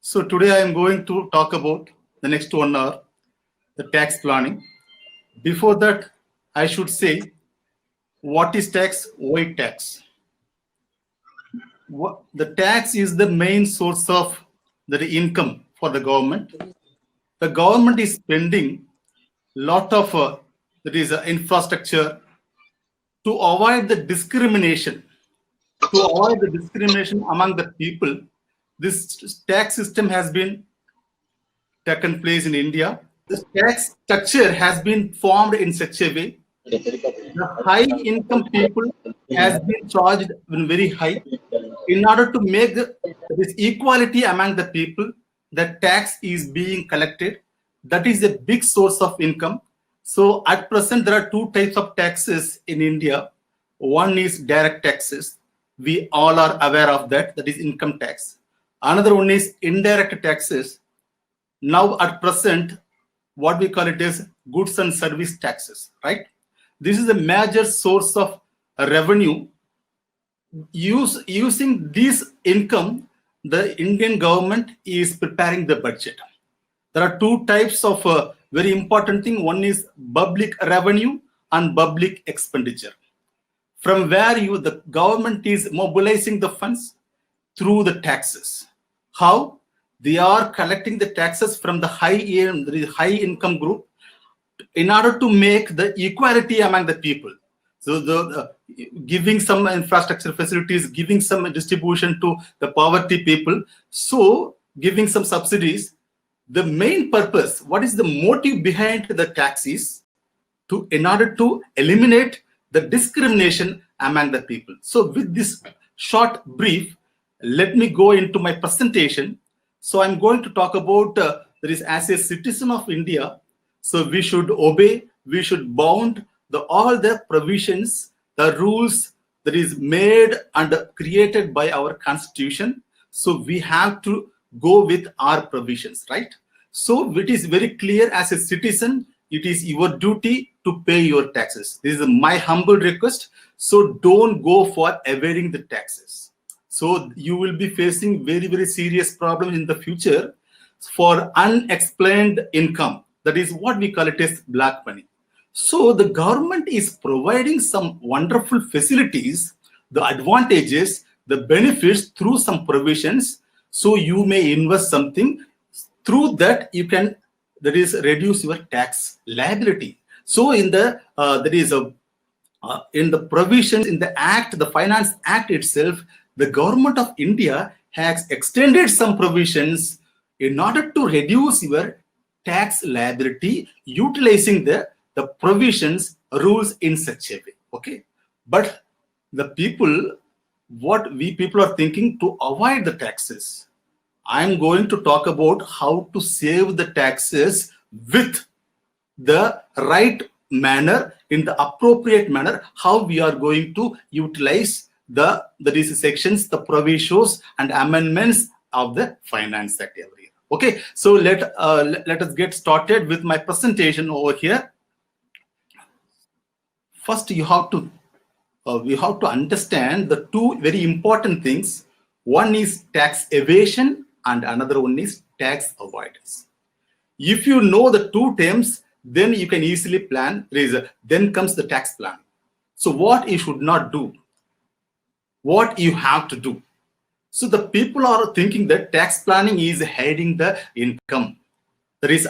So today I am going to talk about the next 1 hour, the tax planning. Before that, I should say, what is tax? Why tax? The tax is the main source of the income for the government. The government is spending lot of infrastructure to avoid the discrimination. To avoid the discrimination among the people, this tax system has been taken place in India. The tax structure has been formed in such a way the high income people has been charged very high. In order to make this equality among the people, the tax is being collected. That is a big source of income. So at present, there are two types of taxes in India. One is direct taxes. We all are aware of that. That is income tax. Another one is indirect taxes. Now at present, what we call it is goods and service taxes, right? This is a major source of revenue. Using this income, the Indian government is preparing the budget. There are two types of very important thing. One is public revenue and public expenditure. From where the government is mobilizing the funds through the taxes. How? They are collecting the taxes from the high income group in order to make the equality among the people. So giving some infrastructure facilities, giving some distribution to the poverty people, so giving some subsidies. The main purpose, what is the motive behind the taxes? In order to eliminate the discrimination among the people. So with this short brief, let me go into my presentation. So I'm going to talk about that is as a citizen of India, so we should obey, we should bound all the provisions, the rules that is made and created by our constitution. So we have to go with our provisions, right? So it is very clear as a citizen, it is your duty to pay your taxes. This is my humble request. So don't go for evading the taxes. So you will be facing very, very serious problems in the future for unexplained income. That is what we call it as black money. So the government is providing some wonderful facilities, the advantages, the benefits through some provisions. So you may invest something. Through that, you can reduce your tax liability. So in the in the provisions in the Act, the Finance Act itself, the government of India has extended some provisions in order to reduce your tax liability, utilizing the provisions, rules in such a way. Okay, but the people, what we people are thinking to avoid the taxes. I'm going to talk about how to save the taxes with the right manner, in the appropriate manner, how we are going to utilize the sections, the provisions and amendments of the Finance Act every year. Okay, so let us get started with my presentation over here. First, we have to understand the two very important things. One is tax evasion and another one is tax avoidance. If you know the two terms, then you can easily plan. Then comes the tax plan. So what you should not do, what you have to do. So the people are thinking that tax planning is hiding the income. That is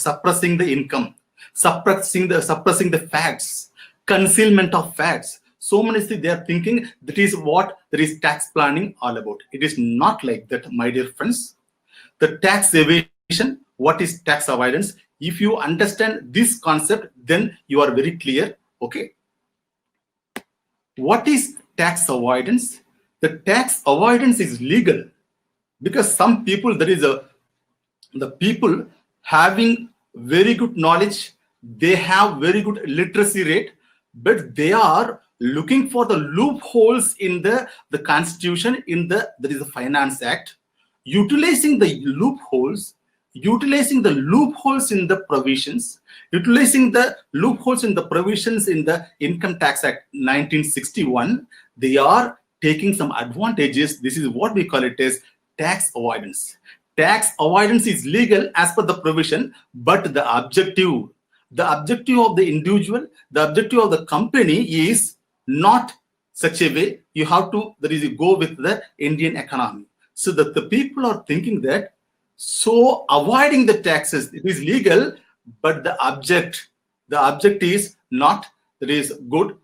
suppressing the income, suppressing the facts, concealment of facts. So many things they are thinking that is what there is tax planning all about. It is not like that, my dear friends. The tax evasion, what is tax avoidance? If you understand this concept, then you are very clear. Okay. What is tax avoidance? The tax avoidance is legal because some people, the people having very good knowledge, they have very good literacy rate, but they are looking for the loopholes in the constitution, in there is a Finance Act, utilizing the loopholes in the provisions, utilizing the loopholes in the provisions in the Income Tax Act 1961. They are taking some advantages. This is what we call it as tax avoidance. tax avoidance is legal as per the provision, but the objective of the individual, the objective of the company is not such a way. You have to go with the Indian economy. So that the people are thinking that, so avoiding the taxes, it is legal, but the object is not, that is good,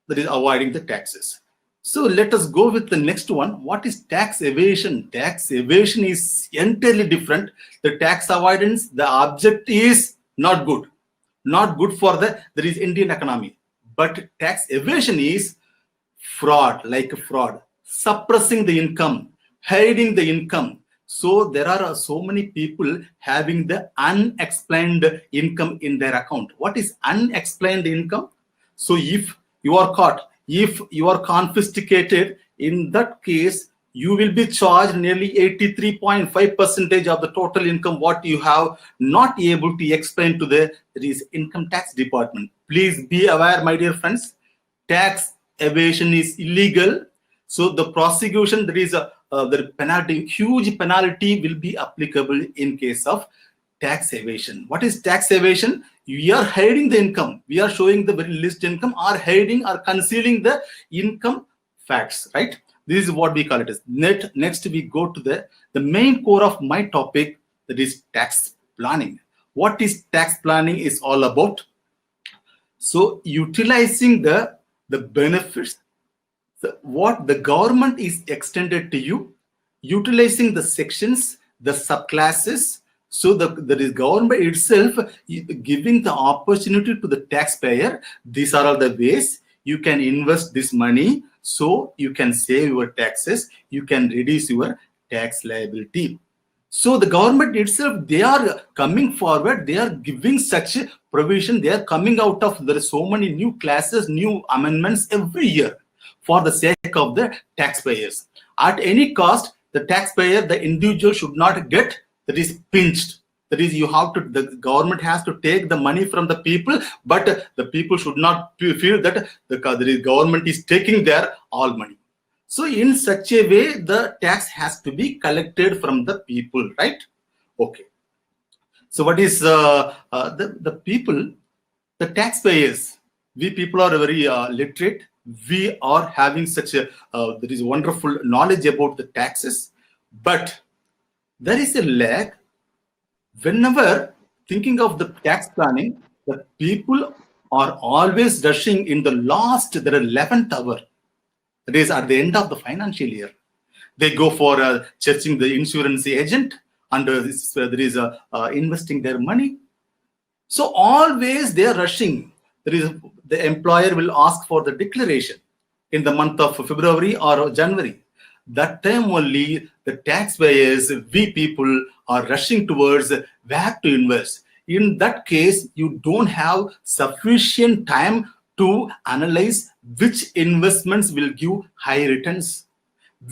that is avoiding the taxes. So let us go with the next one. What is tax evasion? Tax evasion is entirely different. The tax avoidance, the object is not good for the Indian economy. But tax evasion is fraud, like fraud, suppressing the income, hiding the income. So there are so many people having the unexplained income in their account. What is unexplained income? So if you are caught, if you are confiscated, in that case, you will be charged nearly 83.5% of the total income what you have not able to explain to the income tax department. Please be aware, my dear friends, tax evasion is illegal. So the prosecution, there is the penalty, huge penalty will be applicable in case of tax evasion. What is tax evasion? We are hiding the income. We are showing the very least income, or hiding or concealing the income facts, right? This is what we call it as. Next, we go to the main core of my topic, that is tax planning. What is tax planning is all about? So utilizing the benefits, what the government is extended to you, utilizing the sections, the subclasses. So the government itself giving the opportunity to the taxpayer. These are all the ways you can invest this money, so you can save your taxes, you can reduce your tax liability. So the government itself, they are coming forward, they are giving such a provision, they are coming out of, there are so many new classes, new amendments every year for the sake of the taxpayers. At any cost, the taxpayer, the individual should not get, that is, pinched. That is, you have to, the government has to take the money from the people, but the people should not feel that the government is taking their all money. So in such a way, the tax has to be collected from the people, right? Okay. So what is the people, the taxpayers? We people are very literate. We are having such a there is wonderful knowledge about the taxes, but there is a lack. Whenever thinking of the tax planning, the people are always rushing in the last, the 11th hour. That is at the end of the financial year. They go for searching the insurance agent, and there is investing their money. So always they are rushing. There is, the employer will ask for the declaration in the month of February or January. That time only the taxpayers, we people, are rushing towards where to invest. In that case, you don't have sufficient time to analyze which investments will give high returns,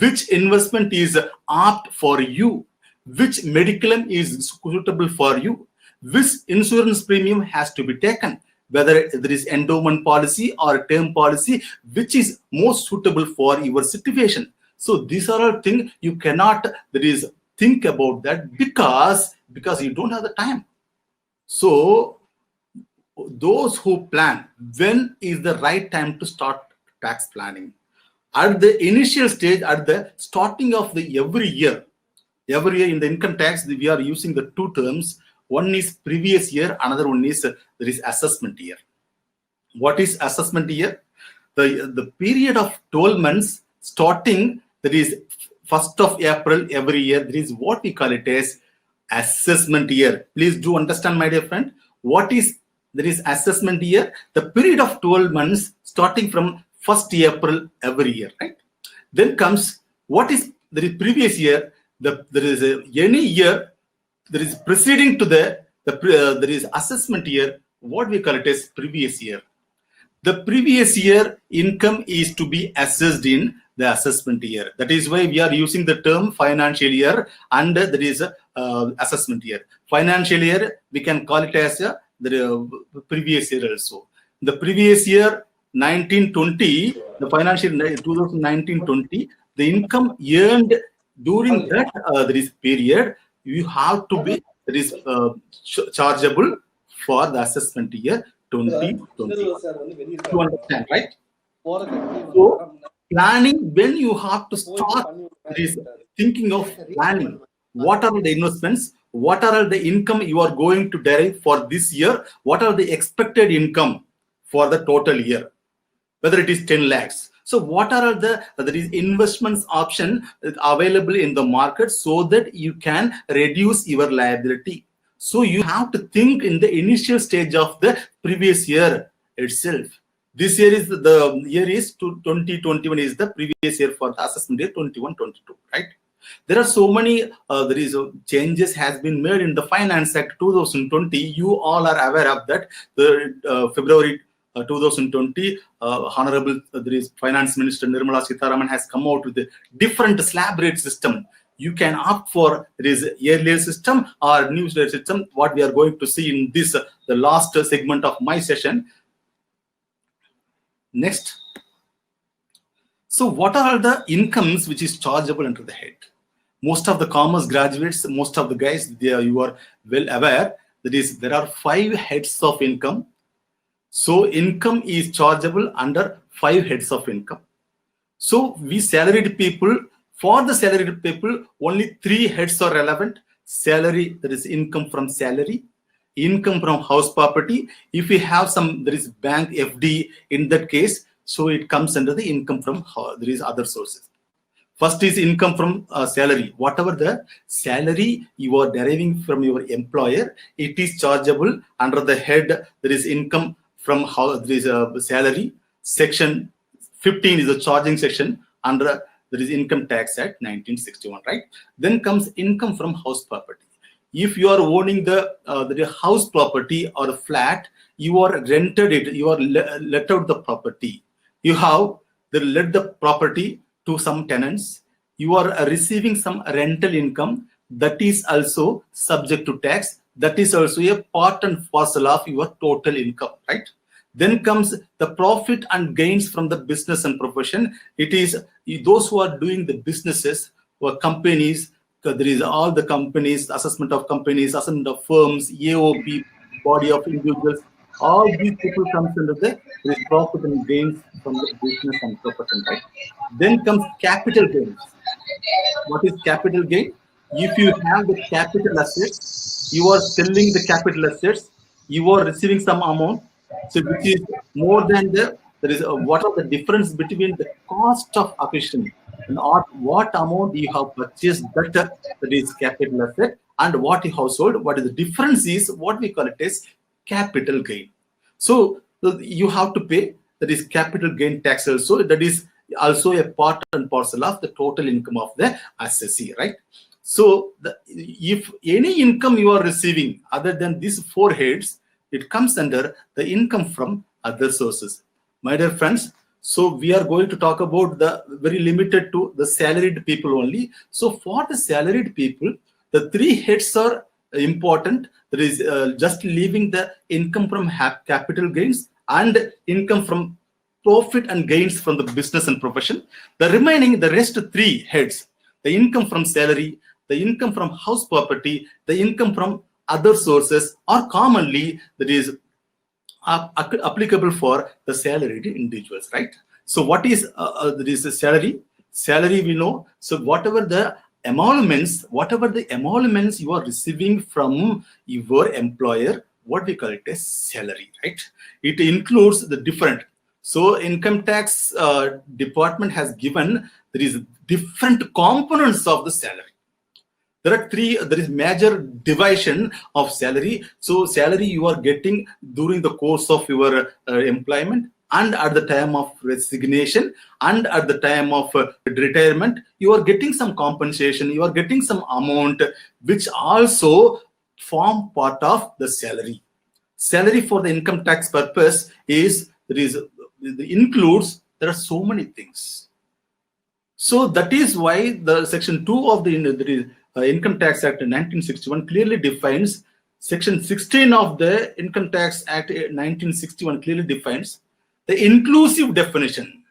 which investment is apt for you, which mediclaim is suitable for you, which insurance premium has to be taken, whether there is endowment policy or term policy, which is most suitable for your situation. So these are all things you cannot, think about that because you don't have the time. So those who plan, when is the right time to start tax planning? At the initial stage, at the starting of the every year in the income tax, we are using the two terms. One is previous year, another one is there is assessment year. What is assessment year? The period of 12 months starting, that is 1st of April every year, there is what we call it as assessment year. Please do understand, my dear friend, what is there is assessment year? The period of 12 months starting from 1st April every year, right? Then comes what is there is previous year. There is any year there is preceding to there is assessment year. What we call it as previous year. The previous year income is to be assessed in the assessment year. That is why we are using the term financial year, and there is assessment year. Financial year, we can call it as the previous year also. The previous year 1920, the financial 2019-20, the income earned during that there is period, you have to be chargeable for the assessment year 2020. You understand, right? So planning, when you have to start this thinking of planning, what are the investments, what are the income you are going to derive for this year, what are the expected income for the total year, whether it is 10 lakhs. So what are the investments option available in the market so that you can reduce your liability. So you have to think in the initial stage of the previous year itself. This year is the year is 2021 is the previous year for the assessment year 21-22, right? There are so many changes has been made in the Finance Act 2020. You all are aware of that. The February 2020, Honorable Finance Minister Nirmala Sitharaman has come out with a different slab rate system. You can opt for this yearly system or new system. What we are going to see in this the last segment of my session. Next. So what are the incomes which is chargeable under the head? Most of the commerce graduates, most of the guys, you are well aware that is there are 5 heads of income. So income is chargeable under 5 heads of income. So we salaried people, for the salaried people, only 3 heads are relevant. Salary, that is income from salary, income from house property. If we have some, there is bank FD in that case, so it comes under the income from there is other sources. First is income from salary. Whatever the salary you are deriving from your employer, it is chargeable under the head. There is income from how there is a salary. Section 15 is the charging section under there is Income Tax Act 1961, right? Then comes income from house property. If you are owning the house property or a flat, you are rented it, you are let out the property. You have let the property to some tenants. You are receiving some rental income that is also subject to tax. That is also a part and parcel of your total income, right? Then comes the profit and gains from the business and profession. It is those who are doing the businesses or companies. There is all the companies, assessment of companies, assessment of firms, AOP, body of individuals. All these people comes under the there is profit and gains from the business and profession, right? Then comes capital gains. What is capital gain? If you have the capital assets, you are selling the capital assets, you are receiving some amount, so which is more than there is what are the difference between the cost of acquisition and what amount you have purchased that is capital asset and what you have sold. What is the difference is what we call it as capital gain. So you have to pay that is capital gain tax also. That is also a part and parcel of the total income of the assessee, right? So if any income you are receiving other than these 4 heads, it comes under the income from other sources. My dear friends, so we are going to talk about the very limited to the salaried people only. So for the salaried people, the 3 heads are important. There is just leaving the income from capital gains and income from profit and gains from the business and profession. The remaining, the rest 3 heads, the income from salary, the income from house property, the income from other sources are commonly that is applicable for the salaried individuals, right? So what is there is a salary? Salary we know. So whatever the emoluments you are receiving from your employer, what we call it as salary, right? It includes the different. So income tax department has given there is different components of the salary. There are 3. There is major division of salary. So salary you are getting during the course of your employment and at the time of resignation and at the time of retirement. You are getting some compensation. You are getting some amount which also form part of the salary. Salary for the income tax purpose is includes. There are so many things. So that is why the section 2 of the Income Tax Act 1961 clearly defines. Section 16 of the Income Tax Act 1961 clearly defines the inclusive definition.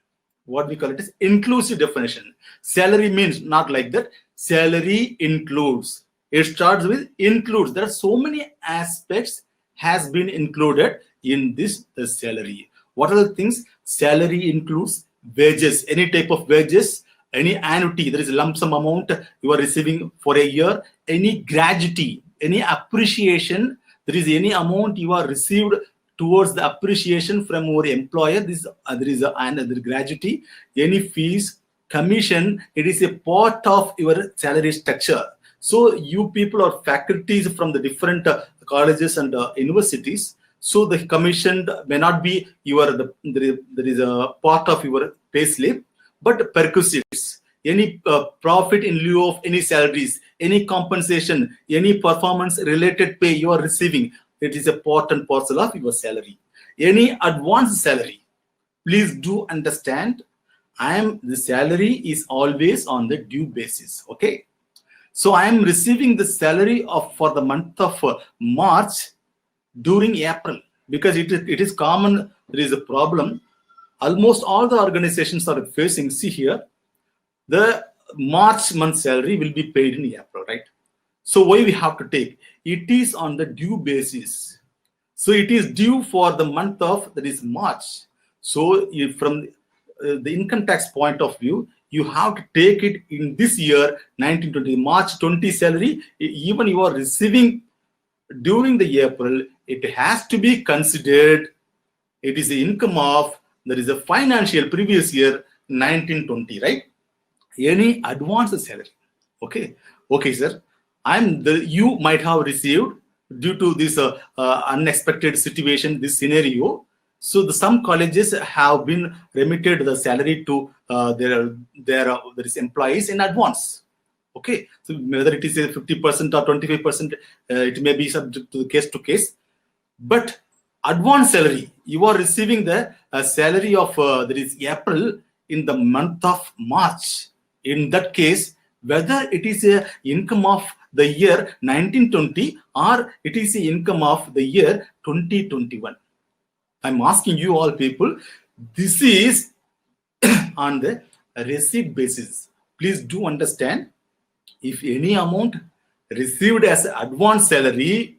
What we call it is inclusive definition. Salary means not like that. Salary includes. It starts with includes. There are so many aspects has been included in this the salary. What are the things? Salary includes wages, any type of wages, any annuity, there is a lump sum amount you are receiving for a year, any gratuity, any appreciation, there is any amount you are received towards the appreciation from your employer. This there is another gratuity, any fees, commission. It is a part of your salary structure. So you people are faculties from the different colleges and universities. So the commission may not be there is a part of your pay slip, but perquisites, any profit in lieu of any salaries, any compensation, any performance related pay you are receiving, it is a part and parcel of your salary. Any advance salary, please do understand, the salary is always on the due basis. Okay, so I am receiving the salary for the month of March during April, because it is common. There is a problem. Almost all the organizations are facing. See here, the March month salary will be paid in April, right? So why we have to take? It is on the due basis. So it is due for the month of, that is March. So from the income tax point of view, you have to take it in this year, 1920, March 20 salary. Even you are receiving during the April, it has to be considered. It is the income of, there is a financial previous year 1920, right? Any advance salary. Okay, sir. You might have received due to this unexpected situation, this scenario. So some colleges have been remitted the salary to their employees in advance. Okay, so whether it is a 50% or 25%, it may be subject to case to case. But advance salary, you are receiving the salary of there is April in the month of March. In that case, whether it is a income of the year 1920 or it is the income of the year 2021. I'm asking you all people, this is on the receipt basis. Please do understand, if any amount received as advance salary,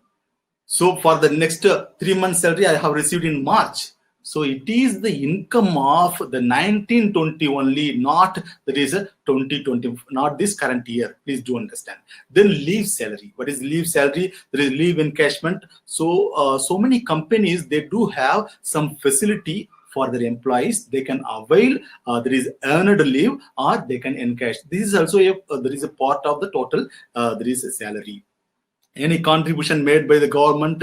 so for the next 3 months salary I have received in March, so it is the income of the 1920 only, not that is a 2020, not this current year. Please do understand. Then leave salary. What is leave salary? There is leave encashment. So so many companies, they do have some facility for their employees. They can avail there is earned leave, or they can encash. This is also there is a part of the total there is a salary. Any contribution made by the government,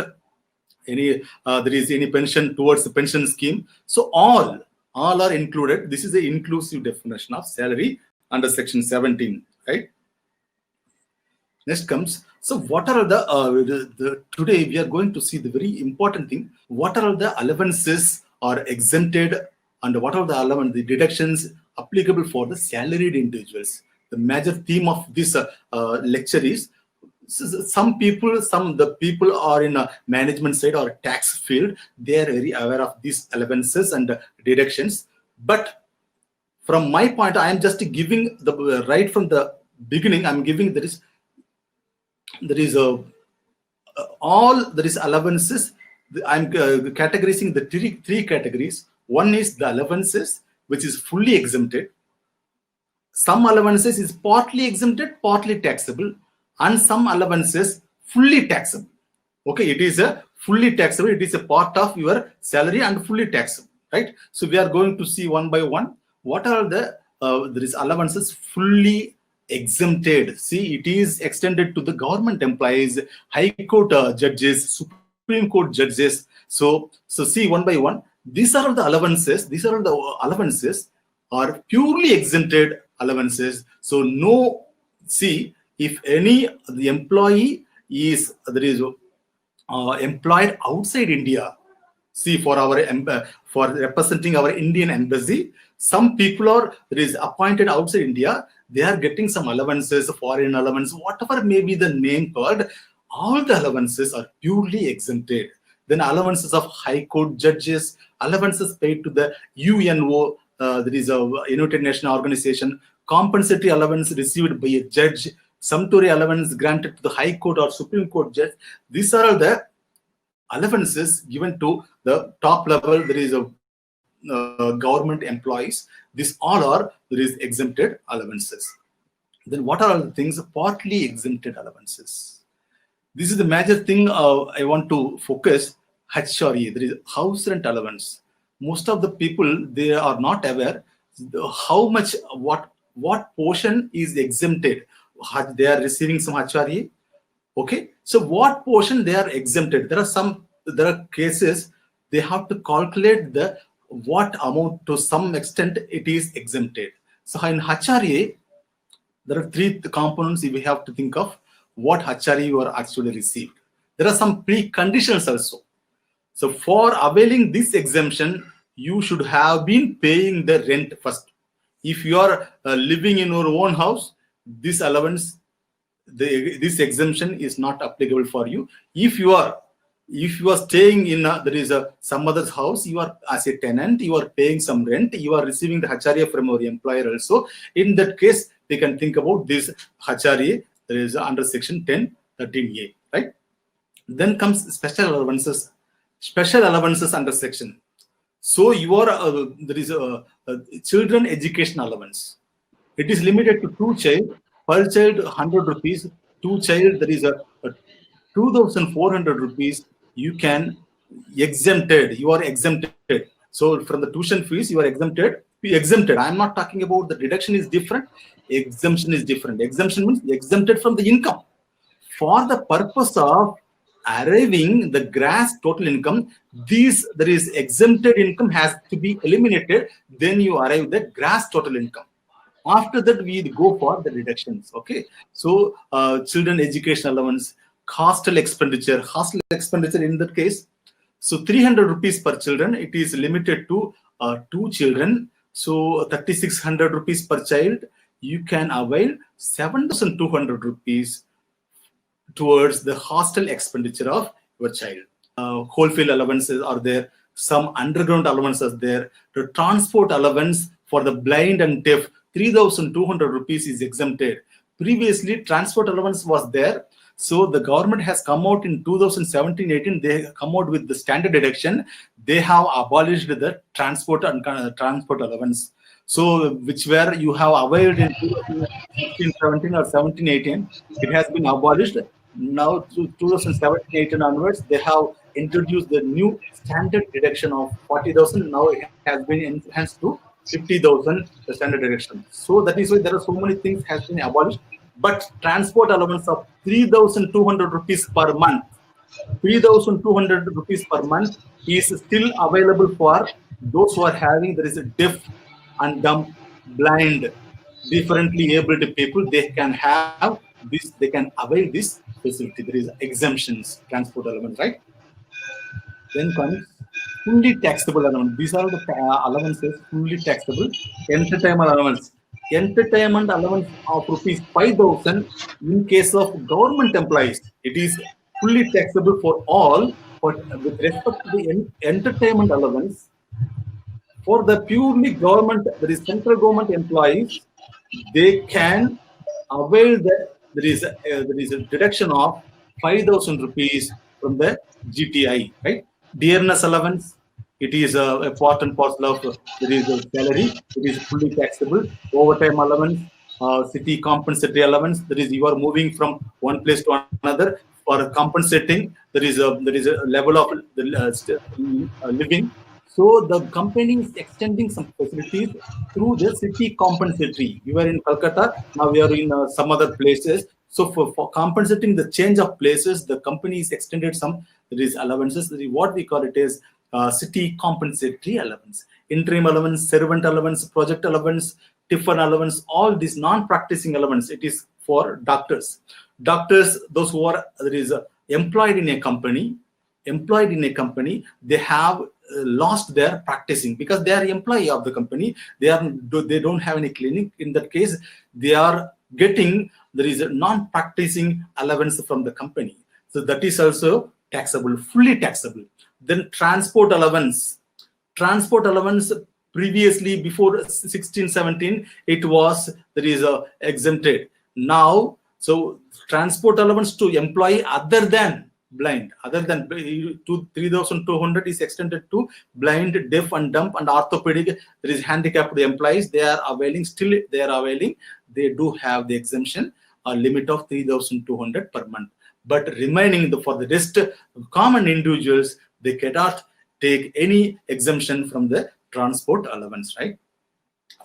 any there is any pension towards the pension scheme. So all are included. This is the inclusive definition of salary under section 17, right? Next comes, so what are the today we are going to see the very important thing. What are the allowances are exempted, and what are the deductions applicable for the salaried individuals? The major theme of this lecture is, the people are in a management side or tax field, they are very aware of these allowances and deductions. But from my point, I am just giving the right from the beginning. I'm giving there is allowances. I'm categorizing the three categories. One is the allowances, which is fully exempted. Some allowances is partly exempted, partly taxable, and some allowances fully taxable. Okay, it is a fully taxable. It is a part of your salary and fully taxable, right? So we are going to see one by one. What are the there is allowances fully exempted? See, it is extended to the government employees, high court judges, Supreme Court judges. So see one by one. These are the allowances. These are the allowances are purely exempted allowances. So no, see, if the employee is employed outside India, see, for representing our Indian embassy, some people is appointed outside India, they are getting some allowances, foreign allowance, whatever may be the name called, all the allowances are purely exempted. Then allowances of high court judges, allowances paid to the UNO, there is a United Nations organization, compensatory allowance received by a judge, sumptuary allowance granted to the High Court or Supreme Court judge. These are all the allowances given to the top level. There is a government employees. These all are there is exempted allowances. Then what are all the things? Partly exempted allowances. This is the major thing I want to focus. HRE, there is house rent allowance. Most of the people, they are not aware how much, what portion is exempted. They are receiving some HRE. Okay, so what portion they are exempted? There are cases they have to calculate the what amount, to some extent it is exempted. So in HRE, there are three components we have to think of what HRE you are actually received. There are some preconditions also. So for availing this exemption, you should have been paying the rent first. If you are living in your own house, this allowance, this exemption is not applicable for you. If you are staying in some other's house, you are as a tenant, you are paying some rent, you are receiving the HRA from your employer also. In that case, they can think about this HRA. There is under section 10(13)(a), right? Then comes special allowances. Special allowances under section. So there is a children education allowance. It is limited to 2 child. Per child 100 rupees. 2 child, there is a 2,400 rupees. You can exempted. You are exempted. So from the tuition fees, you are exempted. I am not talking about the deduction is different. Exemption is different. Exemption means exempted from the income. For the purpose of arriving the gross total income, there is exempted income has to be eliminated. Then you arrive the gross total income. After that, we go for the deductions. Okay, so children education allowance, hostel expenditure in that case. So 300 rupees per children. It is limited to 2 children. So 3,600 rupees per child. You can avail 7,200 rupees towards the hostel expenditure of your child. Wholesale allowances are there. Some underground allowances are there. The transport allowance for the blind and deaf, 3,200 rupees is exempted. Previously, transport allowance was there. So the government has come out in 2017-18. They come out with the standard deduction. They have abolished the transport allowance. So which where you have availed in 2016-17 or 17-18, it has been abolished. Now to 2017-18 onwards, they have introduced the new standard deduction of 40,000. Now it has been enhanced to 50,000, the standard deduction. So that is why there are so many things has been abolished. But transport allowance of 3,200 rupees per month, 3,200 rupees per month is still available for those who are having, there is a deaf and dumb, blind, differently abled people. They can have this, they can avail this facility. There is exemptions, transport allowance, right? Then comes fully taxable allowance. These are the allowances fully taxable. Entertainment allowance. Entertainment allowance of rupees 5,000 in case of government employees. It is fully taxable for all, but with respect to the entertainment allowance, for the purely government, there is central government employees, they can avail that there is a deduction of 5,000 rupees from the GTI, right? Dearness allowance, it is a part and parcel of there is a salary, it is fully taxable. Overtime allowance, city compensatory allowance, that is you are moving from one place to another for compensating. There is a level of living. So the company is extending some facilities through the city compensatory. We were in Calcutta, now we are in some other places. So for compensating the change of places, the company is extended some, there is allowances. What we call it is city compensatory allowance. Interim allowance, servant allowance, project allowance, tiffin allowance, all these non-practicing allowance. It is for doctors. Doctors, those who are employed in a company, they have lost their practicing because they are employee of the company. They don't have any clinic. In that case, they are getting there is a non-practicing allowance from the company. So that is also taxable, fully taxable. Then transport allowance. Transport allowance previously before 16-17, it was exempted. Now So transport allowance to employee other than blind, other than to 3,200 is extended to blind, deaf and dumb and orthopedic. There is handicapped employees. They are availing, still they are availing. They do have the exemption, a limit of 3,200 per month. But remaining for the rest common individuals, they cannot take any exemption from the transport allowance, right?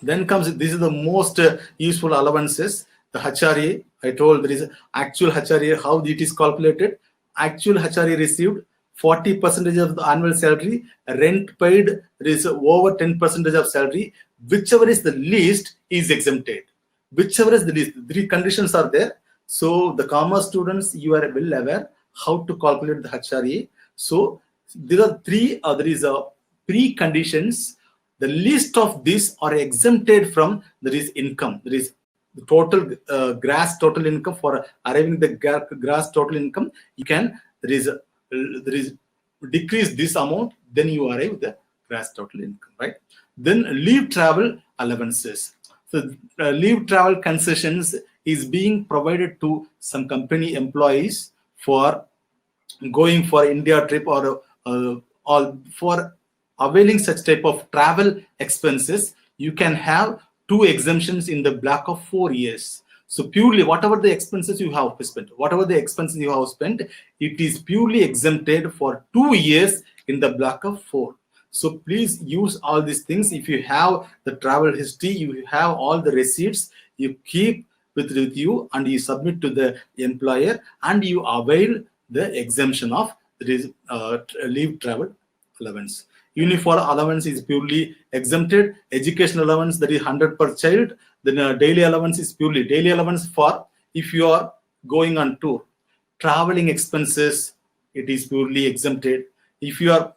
Then comes, this is the most useful allowances, the HRA. I told there is actual HRA, how it is calculated. Actual HRA received 40% of the annual salary, rent paid, there is over 10% of salary. Whichever is the least is exempted. Whichever is the least, three conditions are there. So the commerce students, you are well aware how to calculate the HRA. So there are three, there is a preconditions. The least of these are exempted from, there is income. There is the total gross total income. For arriving the gross total income, you can, there is decrease this amount, then you arrive the gross total income, right? Then leave travel allowances. So leave travel concessions is being provided to some company employees for going for India trip or for availing such type of travel expenses. You can have 2 exemptions in the block of 4 years. So purely whatever the expenses you have spent, it is purely exempted for 2 years in the block of 4. So please use all these things. If you have the travel history, you have all the receipts, you keep with you and you submit to the employer and you avail the exemption of leave travel allowance. Uniform allowance is purely exempted. Education allowance, that is 100 per child. Then daily allowance is purely daily allowance for if you are going on tour. Traveling expenses, it is purely exempted. If you are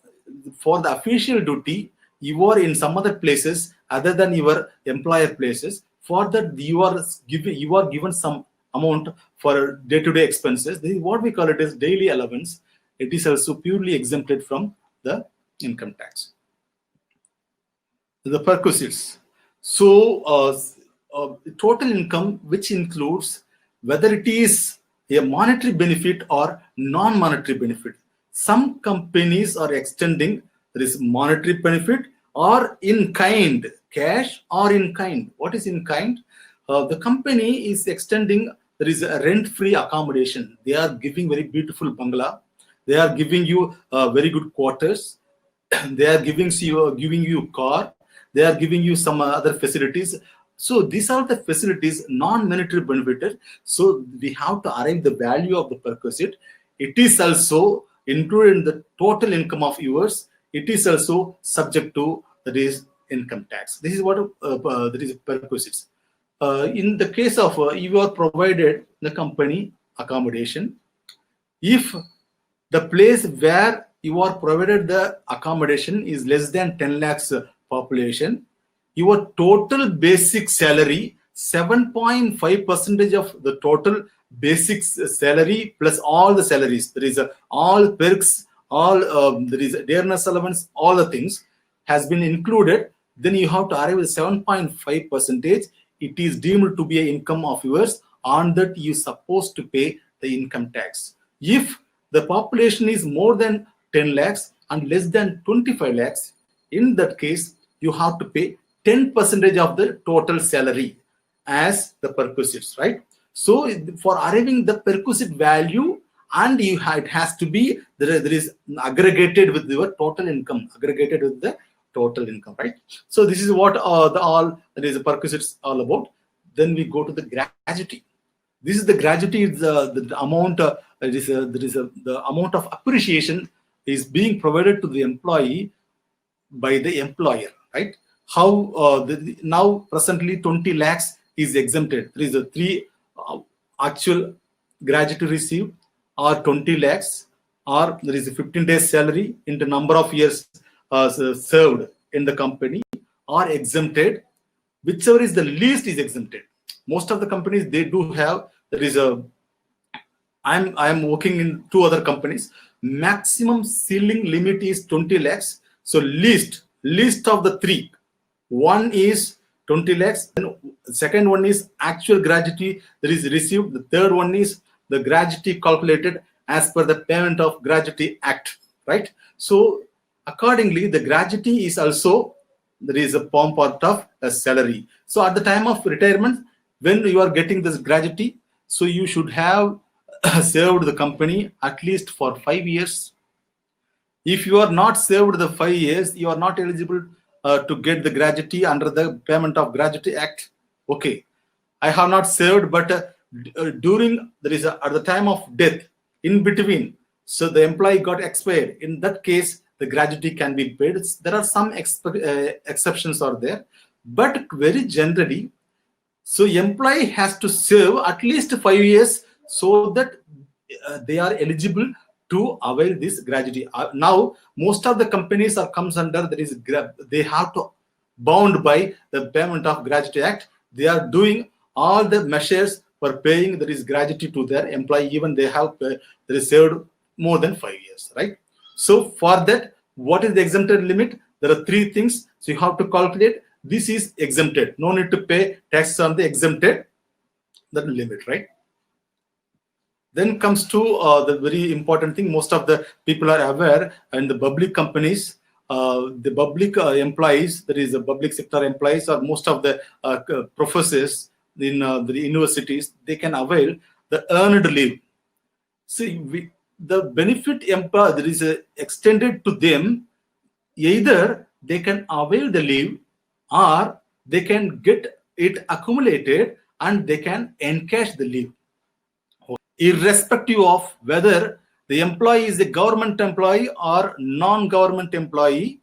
for the official duty, you are in some other places other than your employer places. For that, you are given some amount for day-to-day expenses. This is what we call it as daily allowance. It is also purely exempted from the income tax. The perquisites. So total income, which includes whether it is a monetary benefit or non-monetary benefit. Some companies are extending there is monetary benefit or in kind, cash or in kind. What is in kind? The company is extending, there is a rent-free accommodation. They are giving very beautiful bungalow. They are giving you very good quarters. They are giving you car. They are giving you some other facilities. So these are the facilities, non-monetary benefit. So we have to arrive the value of the perquisite. It is also included in the total income of yours. It is also subject to that is income tax. This is what that is perquisites. In the case of you are provided the company accommodation, if the place where you are provided the accommodation is less than 10 lakhs population, your total basic salary, 7.5% of the total basic salary plus all the salaries, there is all perks, all there is dearness allowance, all the things has been included. Then you have to arrive with 7.5%. It is deemed to be an income of yours. On that you supposed to pay the income tax. If the population is more than 10 lakhs and less than 25 lakhs, in that case you have to pay 10% of the total salary as the perquisites, right? So for arriving the perquisite value, and it has to be there is aggregated with your total income, right? So this is what there is a perquisites all about. Then we go to the gratuity. This is the gratuity. The amount the amount of appreciation is being provided to the employee by the employer, right? How now presently 20 lakhs is exempted. There is a 3 actual gratuity received or 20 lakhs, or there is a 15 days salary in the number of years served in the company are exempted. Whichever is the least is exempted. Most of the companies, they do have, there is a, I'm working in 2 other companies. Maximum ceiling limit is 20 lakhs. So least of the 3, one is 20 lakhs, then The second one is actual gratuity that is received. The third one is the gratuity calculated as per the Payment of Gratuity Act, right? So accordingly, the gratuity is also, there is a form part of a salary. So at the time of retirement, when you are getting this gratuity, so you should have served the company at least for 5 years. If you are not served the 5 years, you are not eligible to get the gratuity under the Payment of Gratuity Act. Okay, I have not served, but during, there is at the time of death, in between, so the employee got expired. In that case, the gratuity can be paid. There are some exceptions are there, but very generally, so employee has to serve at least 5 years so that they are eligible to avail this gratuity. Now, most of the companies are comes under, there is, they have to bound by the Payment of Gratuity Act. They are doing all the measures for paying, there is gratuity to their employee, even they have served more than 5 years, right? So for that, what is the exempted limit? There are 3 things. So you have to calculate. This is exempted. No need to pay tax on the exempted, that limit, right? Then comes to the very important thing. Most of the people are aware, and the public companies, the public employees, that is the public sector employees, or most of the professors in the universities, they can avail the earned leave. See, the benefit that is extended to them, either they can avail the leave or they can get it accumulated and they can encash the leave. Irrespective of whether the employee is a government employee or non-government employee,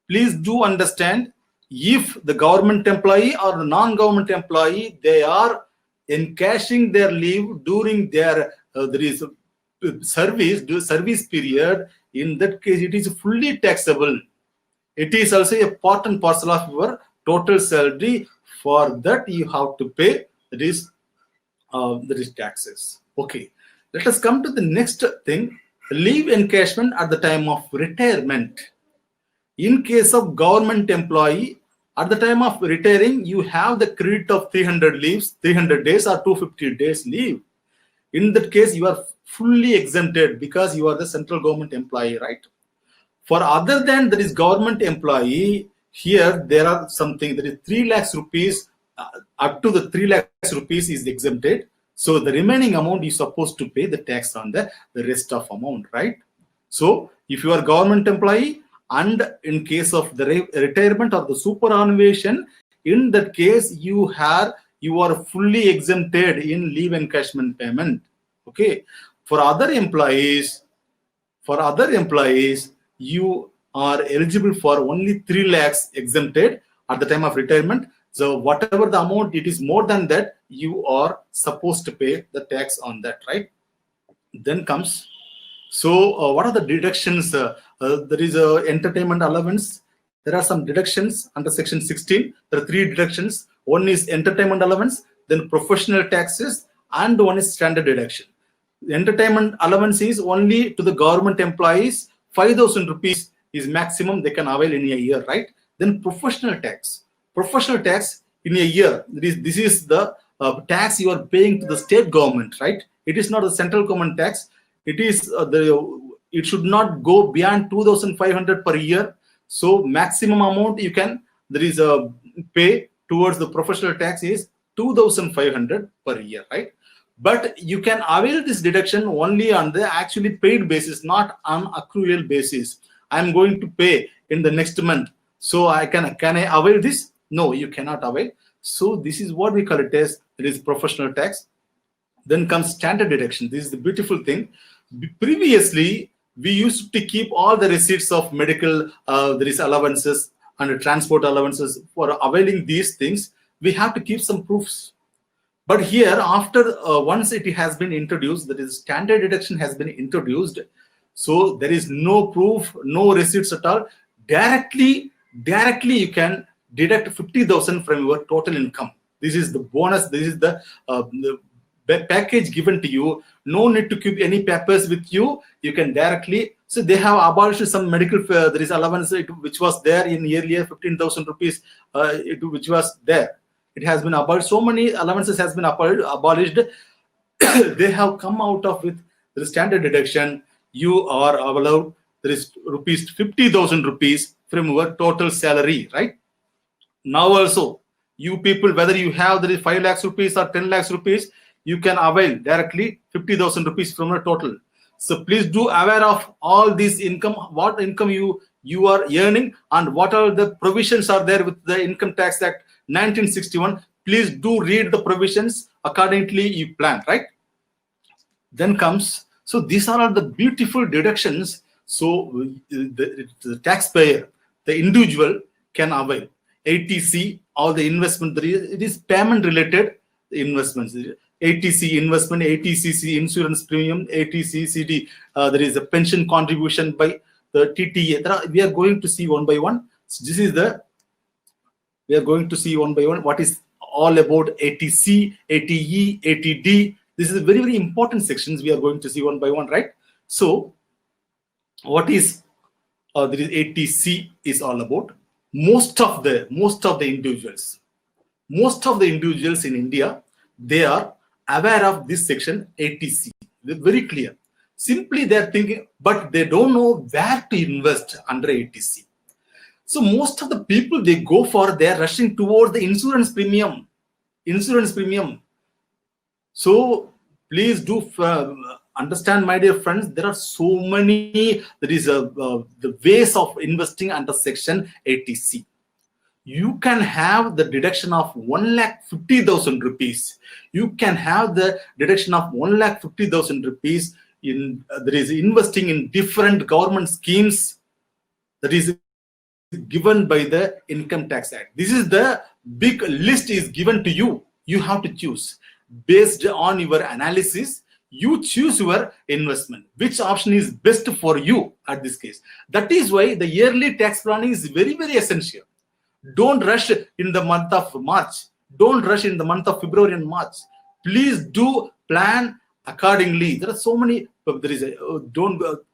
please do understand, if the government employee or the non-government employee, they are encashing their leave during their there is service period, in that case it is fully taxable. It is also a part and parcel of your total salary. For that you have to pay, that is taxes. Okay, let us come to the next thing, leave encashment at the time of retirement. In case of government employee, at the time of retiring, you have the credit of 300 days or 250 days leave. In that case, you are fully exempted because you are the central government employee, right? For other than there is government employee, here there are something, that is 3 lakhs rupees, up to the 3 lakhs rupees is exempted. So the remaining amount is supposed to pay the tax on the rest of amount, right? So if you are government employee, and in case of the retirement or the superannuation, in that case you are fully exempted in leave encashment payment. Okay, for other employees, you are eligible for only 3 lakhs exempted at the time of retirement. So whatever the amount, it is more than that, you are supposed to pay the tax on that, right? Then comes, so what are the deductions? There is a entertainment allowance. There are some deductions under section 16. There are 3 deductions. One is entertainment allowance, then professional taxes, and one is standard deduction. The entertainment allowance is only to the government employees. 5,000 rupees is maximum they can avail in a year, right? Then professional tax. Professional tax in a year, this is the tax you are paying to the state government, right? It is not the central government tax. It is it should not go beyond 2,500 per year. So maximum amount you can, there is a pay towards the professional tax is 2,500 per year, right? But you can avail this deduction only on the actually paid basis, not on accrual basis. I am going to pay in the next month, so can I avail this? No, you cannot avail. So this is what we call it as, it is professional tax. Then comes standard deduction. This is the beautiful thing. Previously, we used to keep all the receipts of medical, there is allowances and transport allowances. For availing these things, we have to keep some proofs. But here, after once it has been introduced, that is standard deduction has been introduced. So there is no proof, no receipts at all. Directly you can deduct 50,000 from your total income. This is the bonus. This is the package given to you. No need to keep any papers with you. You can directly. So they have abolished some medical. There is allowance which was there in earlier 15,000 rupees, which was there. it has been abolished. So many allowances has been abolished. They have come out of with the standard deduction. You are allowed there is rupees 50,000 rupees from your total salary, right? Now also, you people, whether you have there is 5 lakhs rupees or 10 lakhs rupees, you can avail directly 50,000 rupees from the total. So please do aware of all this income, what income you are earning, and what are the provisions are there with the Income Tax Act 1961. Please do read the provisions accordingly you plan, right? Then comes, so these are all the beautiful deductions. So the taxpayer, the individual can avail. ATC, all the investment, it is payment related investments. ATC investment, ATCC insurance premium, ATCCD, there is a pension contribution by the TTA. We are going to see one by one. So this is we are going to see one by one what is all about ATC, ATE, ATD. This is very, very important sections we are going to see one by one, right? So what is there is ATC is all about. Most of the individuals in India, they are aware of this section ATC. They're very clear. Simply they are thinking, but they don't know where to invest under ATC. So most of the people, they go for, they are rushing towards the insurance premium. So please do understand, my dear friends, there are so many, there is the ways of investing under section ATC. You can have the deduction of 1,50,000 rupees. You can have the deduction of 1,50,000 rupees in there is investing in different government schemes that is given by the Income Tax Act. This is the big list is given to you. You have to choose based on your analysis. You choose your investment, which option is best for you at this case. That is why the yearly tax planning is very, very essential. Don't rush in the month of March. Don't rush in the month of February and March. Please do plan accordingly. There are so many. There is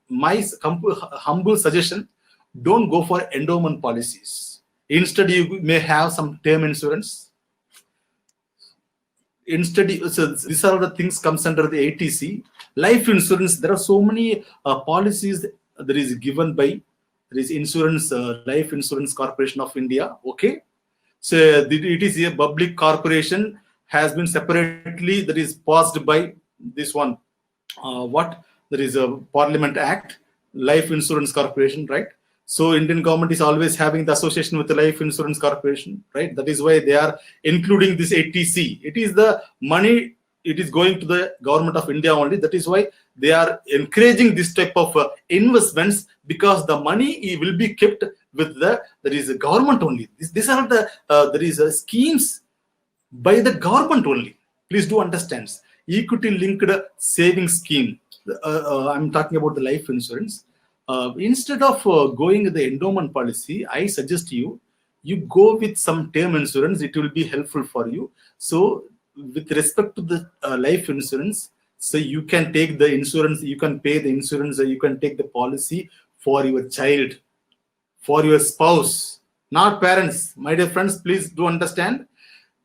my humble suggestion: don't go for endowment policies. Instead, you may have some term insurance. Instead, so these are the things comes under the ATC. Life insurance. There are so many policies that is given by. There is insurance, Life Insurance Corporation of India. Okay, so it is a public corporation, has been separately that is passed by this one. There is a Parliament Act, Life Insurance Corporation, right? So Indian government is always having the association with the Life Insurance Corporation, right? That is why they are including this ATC. It is the money. It is going to the government of India only. That is why they are encouraging this type of investments, because the money will be kept with there is a government only. These are the there is schemes by the government only. Please do understand. Equity linked savings scheme. I'm talking about the life insurance. Instead of going the endowment policy, I suggest you go with some term insurance. It will be helpful for you. So with respect to the life insurance, so you can take the insurance, you can pay the insurance, you can take the policy for your child, for your spouse, not parents. My dear friends, please do understand,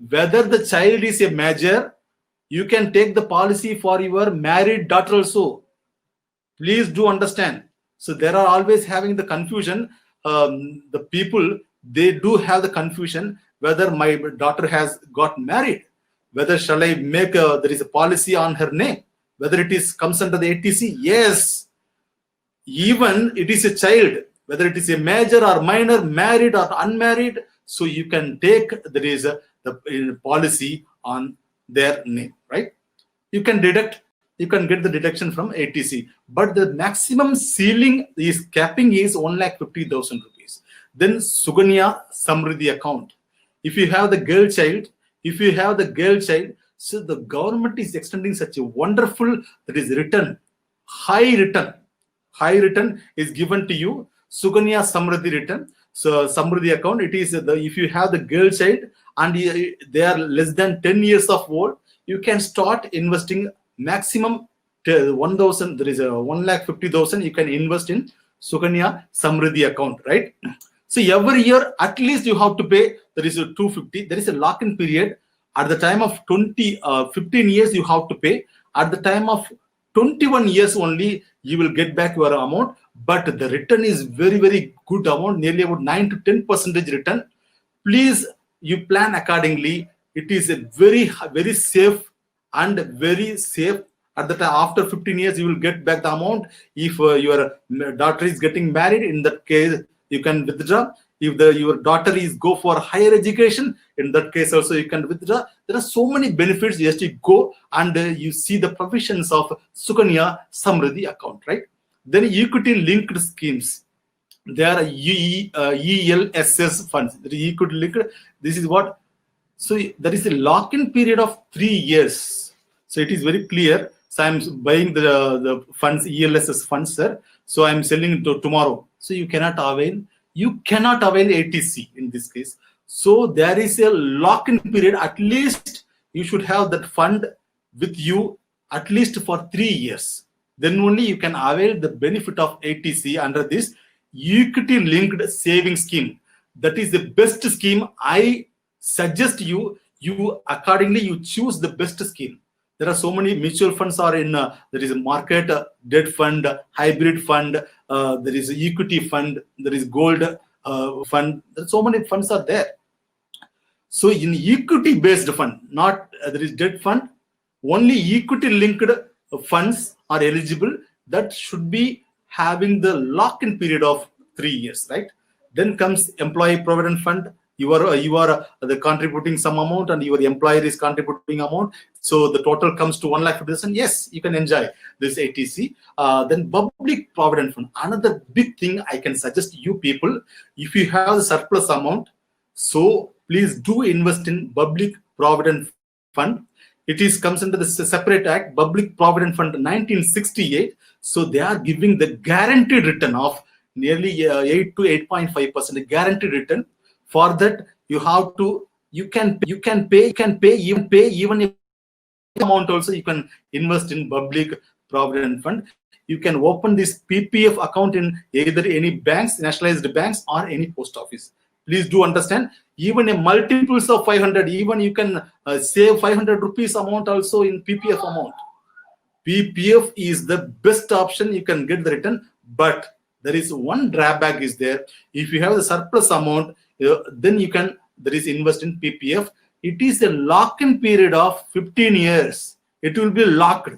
whether the child is a major, you can take the policy for your married daughter also. Please do understand. So there are always having the confusion. The people, they do have the confusion whether my daughter has got married, whether shall I make there is a policy on her name, whether it is comes under the ATC. Yes, even it is a child, whether it is a major or minor, married or unmarried, so you can take there is the policy on their name, right? You can deduct, you can get the deduction from ATC, but the maximum ceiling is capping is 1,50,000 rupees. Then Suganya Samriddhi account. If you have the girl child, so the government is extending such a wonderful, that is return, high return is given to you. Suganya Samriddhi return. So Samriddhi account, it is if you have the girl child and they are less than 10 years of old, you can start investing maximum 1,000. There is a 1,50,000 you can invest in Suganya Samriddhi account, right? So every year, at least you have to pay. There is a 250. There is a lock-in period. At the time of 15 years, you have to pay. At the time of 21 years only, you will get back your amount. But the return is very, very good amount, nearly about 9 to 10% return. Please, you plan accordingly. It is a very, very safe and very safe. At the time, after 15 years, you will get back the amount. If your daughter is getting married, in that case, you can withdraw. If your daughter is go for higher education, in that case also you can withdraw. There are so many benefits. Just you go and you see the provisions of Sukanya Samriddhi account, right? Then equity linked schemes. There are ELSS funds. The equity linked. This is what. So there is a lock-in period of 3 years. So it is very clear. So I'm buying the funds, ELSS funds, sir. So I'm selling to tomorrow. So you cannot avail. You cannot avail ATC in this case. So there is a lock-in period. At least you should have that fund with you at least for 3 years. Then only you can avail the benefit of ATC under this equity-linked saving scheme. That is the best scheme. I suggest you accordingly you choose the best scheme. There are so many mutual funds are in. There is a market debt fund, hybrid fund. There is equity fund. There is gold fund. So many funds are there. So in equity-based fund, not there is debt fund. Only equity-linked funds are eligible. That should be having the lock-in period of 3 years, right? Then comes employee provident fund. You are the contributing some amount and your employer is contributing amount. So the total comes to 1,50,000. Yes, you can enjoy this ATC. Then public provident fund. Another big thing I can suggest you people, if you have the surplus amount, so please do invest in public provident fund. It is comes under the separate act, Public Provident Fund 1968. So they are giving the guaranteed return of nearly 8 to 8.5% guaranteed return. For that, you have to you can pay even if amount also you can invest in public provident fund. You can open this PPF account in either any banks, nationalized banks, or any post office. Please do understand. Even a multiples of 500, even you can save 500 rupees amount also in PPF amount. PPF is the best option. You can get the return, but there is one drawback is there. If you have the surplus amount, then you can invest in PPF. It is a lock-in period of 15 years. It will be locked.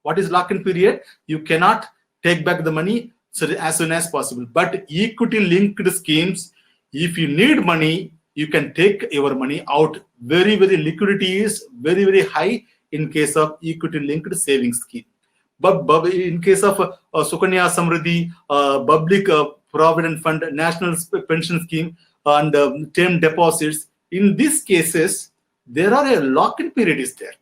What is lock-in period? You cannot take back the money as soon as possible. But equity-linked schemes, if you need money, you can take your money out. Very, very liquidity is very, very high in case of equity-linked savings scheme. But in case of Sukanya Samriddhi, Public Provident Fund, National Pension Scheme, and term deposits, in these cases, there are a lock-in period is there.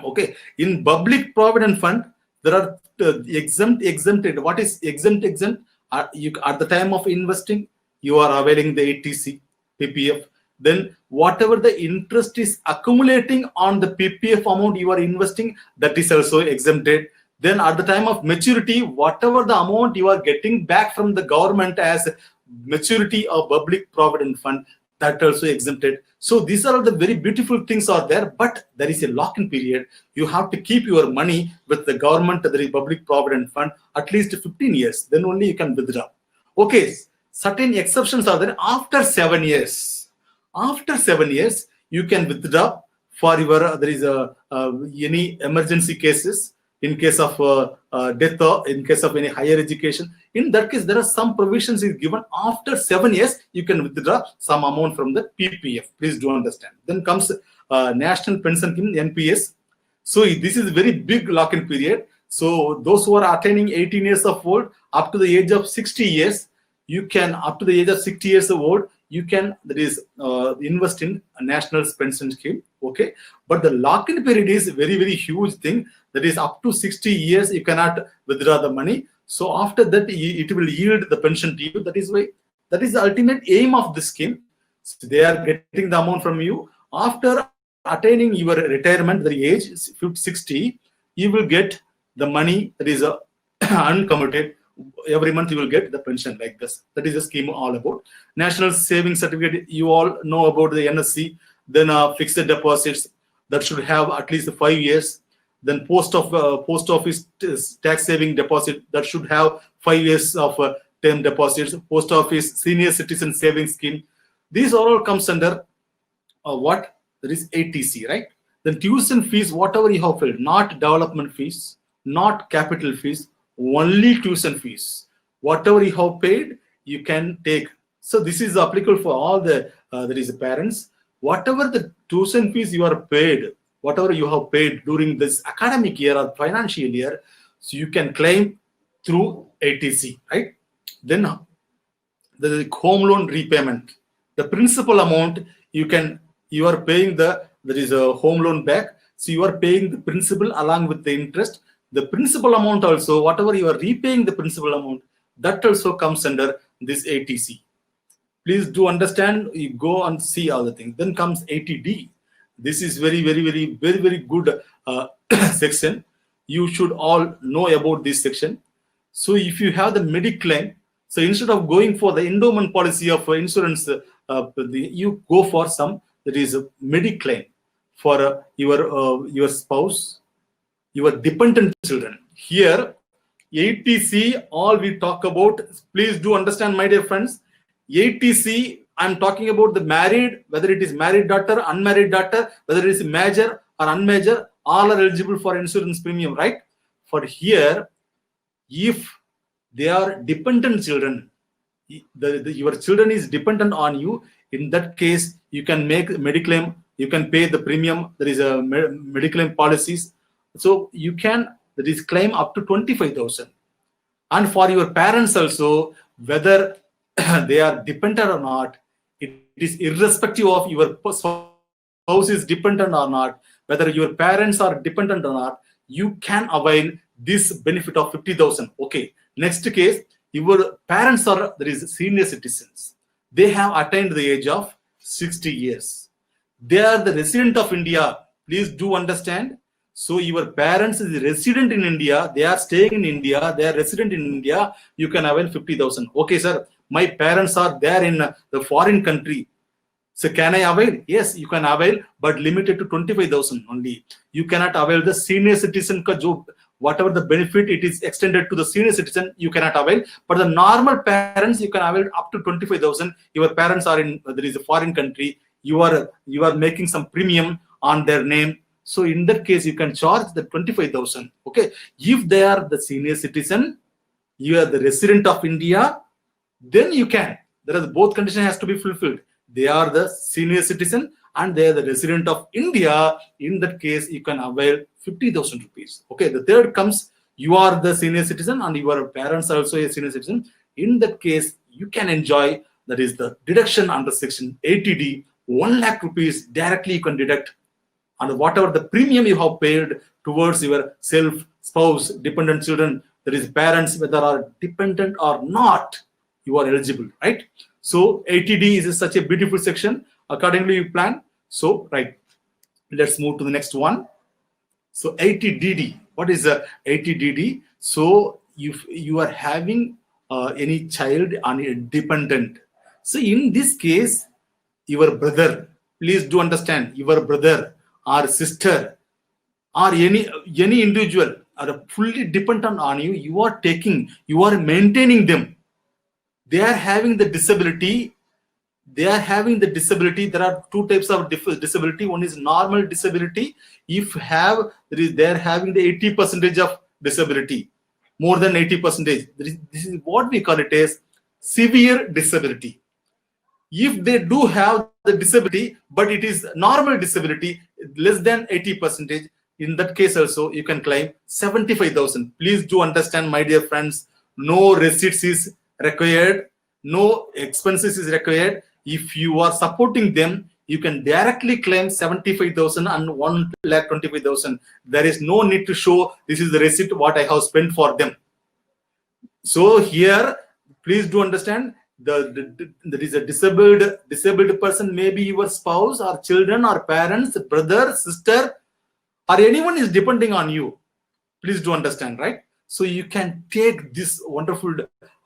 Okay, in Public Provident Fund, there are exempted. What is exempt? At the time of investing, you are availing the ATC, PPF. Then whatever the interest is accumulating on the PPF amount you are investing, that is also exempted. Then at the time of maturity, whatever the amount you are getting back from the government as maturity of Public Provident Fund, that also exempted. So these are the very beautiful things are there, but there is a lock-in period. You have to keep your money with the government, the Public Provident Fund, at least 15 years. Then only you can withdraw. Okay, certain exceptions are there. After 7 years, you can withdraw for your there is any emergency cases. In case of death or in case of any higher education, in that case, there are some provisions is given. After 7 years, you can withdraw some amount from the PPF. Please do understand. Then comes National Pension Scheme, NPS. So this is a very big lock-in period. So those who are attaining 18 years of old up to the age of 60 years, you can up to the age of 60 years of old, you can invest in a national pension scheme. Okay, but the lock-in period is a very, very huge thing. That is up to 60 years you cannot withdraw the money. So after that it will yield the pension to you. That is why that is the ultimate aim of the scheme. So they are getting the amount from you. After attaining your retirement, the age 60, you will get the money that is uncommitted every month you will get the pension like this. That is the scheme all about. National Savings Certificate, you all know about the NSC. Then fixed deposits that should have at least 5 years. Then post office tax saving deposit that should have 5 years of term deposits. Post office senior citizen savings scheme. These all comes under what? There is ATC, right? Then tuition fees, whatever you have filled, not development fees, not capital fees, only tuition fees. Whatever you have paid, you can take. So this is applicable for all the there is parents. Whatever the tuition fees you are paid, whatever you have paid during this academic year or financial year, so you can claim through ATC, right? Then the home loan repayment, the principal amount you are paying there is a home loan back, so you are paying the principal along with the interest. The principal amount also, whatever you are repaying the principal amount, that also comes under this ATC. Please do understand, you go and see all the things. Then comes 80D. This is very good section. You should all know about this section. So if you have the mediclaim, so instead of going for the endowment policy of insurance, you go for some, that is a mediclaim for your spouse, your dependent children. Here, ATC, all we talk about, please do understand, my dear friends, ATC, I'm talking about the married, whether it is married daughter, unmarried daughter, whether it is major or unmajor, all are eligible for insurance premium, right? For here, if they are dependent children, your children is dependent on you, in that case, you can make mediclaim, you can pay the premium, there is a mediclaim policies. So you can, that is claim up to 25,000. And for your parents also, whether they are dependent or not, it is irrespective of your spouse is dependent or not, whether your parents are dependent or not, you can avail this benefit of 50,000. Okay. Next case, your parents are, there is senior citizens. They have attained the age of 60 years. They are the resident of India. Please do understand. So your parents is resident in India. They are staying in India. They are resident in India. You can avail 50,000. Okay, sir. My parents are there in the foreign country. So can I avail? Yes, you can avail, but limited to 25,000 only. You cannot avail the senior citizen ka jo, whatever the benefit it is extended to the senior citizen, you cannot avail. But the normal parents, you can avail up to 25,000. Your parents are in, there is a foreign country. You are making some premium on their name. So in that case, you can charge the 25,000. Okay. If they are the senior citizen, you are the resident of India, then you can. There are both conditions has to be fulfilled. They are the senior citizen and they are the resident of India. In that case, you can avail 50,000 rupees. Okay. The third comes, you are the senior citizen and your parents are also a senior citizen. In that case, you can enjoy, that is the deduction under section 80D, 1 lakh rupees directly you can deduct. And whatever the premium you have paid towards your self, spouse, dependent children, that is parents, whether are dependent or not, you are eligible, right? So 80D is such a beautiful section. Accordingly, you plan. So, right. Let's move to the next one. So 80DD. What is a 80DD? So if you are having any child on a dependent. So in this case, your brother, please do understand, your brother or sister or any individual are fully dependent on you. You are maintaining them. They are having the disability. There are two types of disability. One is normal disability. If they are having the 80% of disability, more than 80%. This is what we call it as severe disability. If they do have the disability, but it is normal disability, less than 80%, in that case also you can claim 75,000. Please do understand, my dear friends, no receipts is required, no expenses is required. If you are supporting them, you can directly claim 75,000 and 1,25,000. There is no need to show this is the receipt what I have spent for them. So here, please do understand, there is a disabled person, maybe your spouse or children or parents, brother, sister, or anyone is depending on you. Please do understand, right? So you can take this wonderful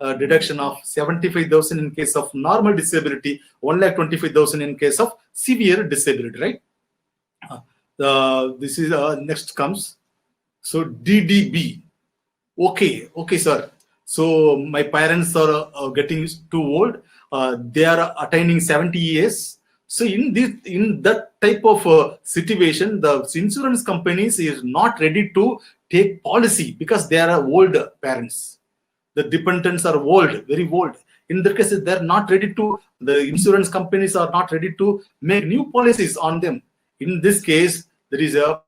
deduction of 75,000 in case of normal disability, 1,25,000 in case of severe disability, right? This is next comes. So DDB. Okay, sir. So my parents are getting too old. They are attaining 70 years. So in that type of situation, the insurance companies is not ready to take policy because they are old parents. The dependents are old, very old. In that case, they're not ready to. The insurance companies are not ready to make new policies on them. In this case, there is a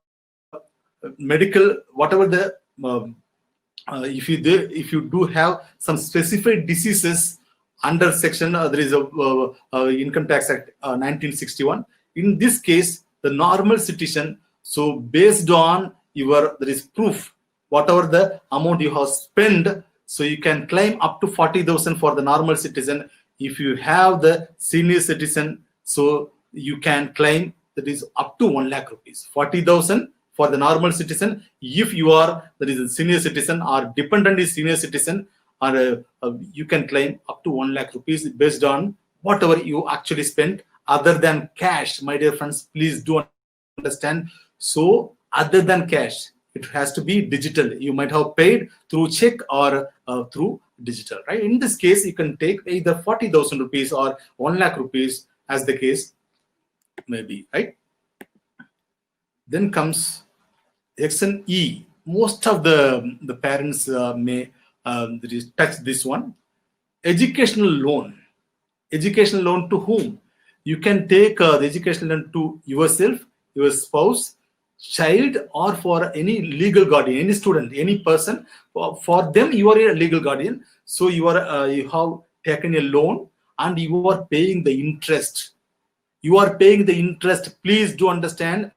medical, whatever the if you do have some specific diseases under section there is a Income Tax Act 1961. In this case, the normal citizen, so based on there is proof whatever the amount you have spent, so you can claim up to 40,000 for the normal citizen. If you have the senior citizen, so you can claim that is up to 1 lakh rupees, 40,000 for the normal citizen. If you are that is a senior citizen or dependent is senior citizen, or you can claim up to 1 lakh rupees based on whatever you actually spent other than cash. My dear friends, please do understand. So other than cash, it has to be digital. You might have paid through check or through digital, right? In this case, you can take either 40,000 rupees or 1 lakh rupees as the case may be, right? Then comes Section E. Most of the parents may touch this one. Educational loan. Educational loan to whom? You can take the educational loan to yourself, your spouse, child, or for any legal guardian, any student, any person. For them, you are a legal guardian. So you have taken a loan and you are paying the interest. You are paying the interest. Please do understand,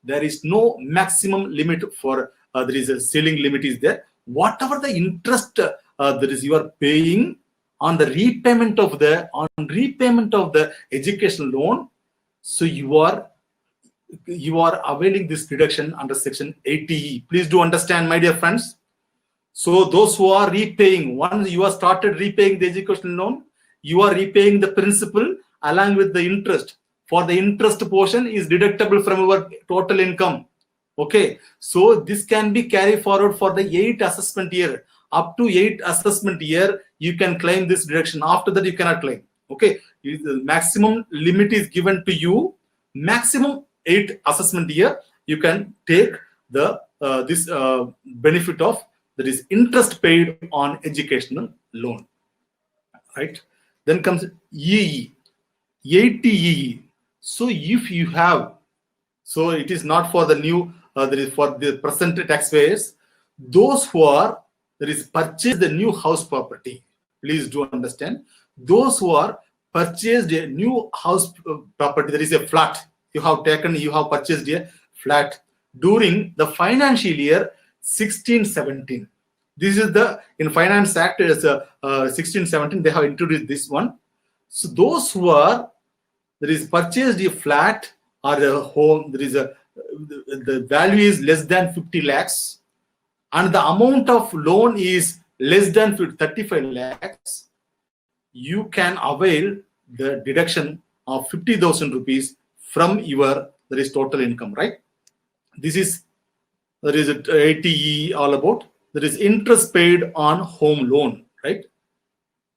there is no maximum limit for there is a ceiling limit is there. Whatever the interest there is, you are paying on the repayment of the educational loan. So you are availing this deduction under Section 80E. Please do understand, my dear friends. So those who are repaying, once you have started repaying the educational loan, you are repaying the principal along with the interest. For the interest portion is deductible from our total income. Okay, so this can be carried forward for the 8 assessment year. Up to 8 assessment year, you can claim this deduction. After that, you cannot claim. Okay, the maximum limit is given to you. Maximum 8 assessment year, you can take the this benefit of that is interest paid on educational loan. Right. Then comes EE, 80EE. So if you have, so it is not for the new, that is for the present taxpayers, those who are, that is purchased the new house property. Please do understand, those who are purchased a new house property, there is a flat, you have purchased a flat during the financial year 16-17. This is in Finance Act, 16-17, they have introduced this one. So those who are, there is purchased a flat or a home, there is the value is less than 50 lakhs and the amount of loan is less than 35 lakhs, you can avail the deduction of 50,000 rupees from your there is total income, right? This is there is 80E all about. There is interest paid on home loan, right?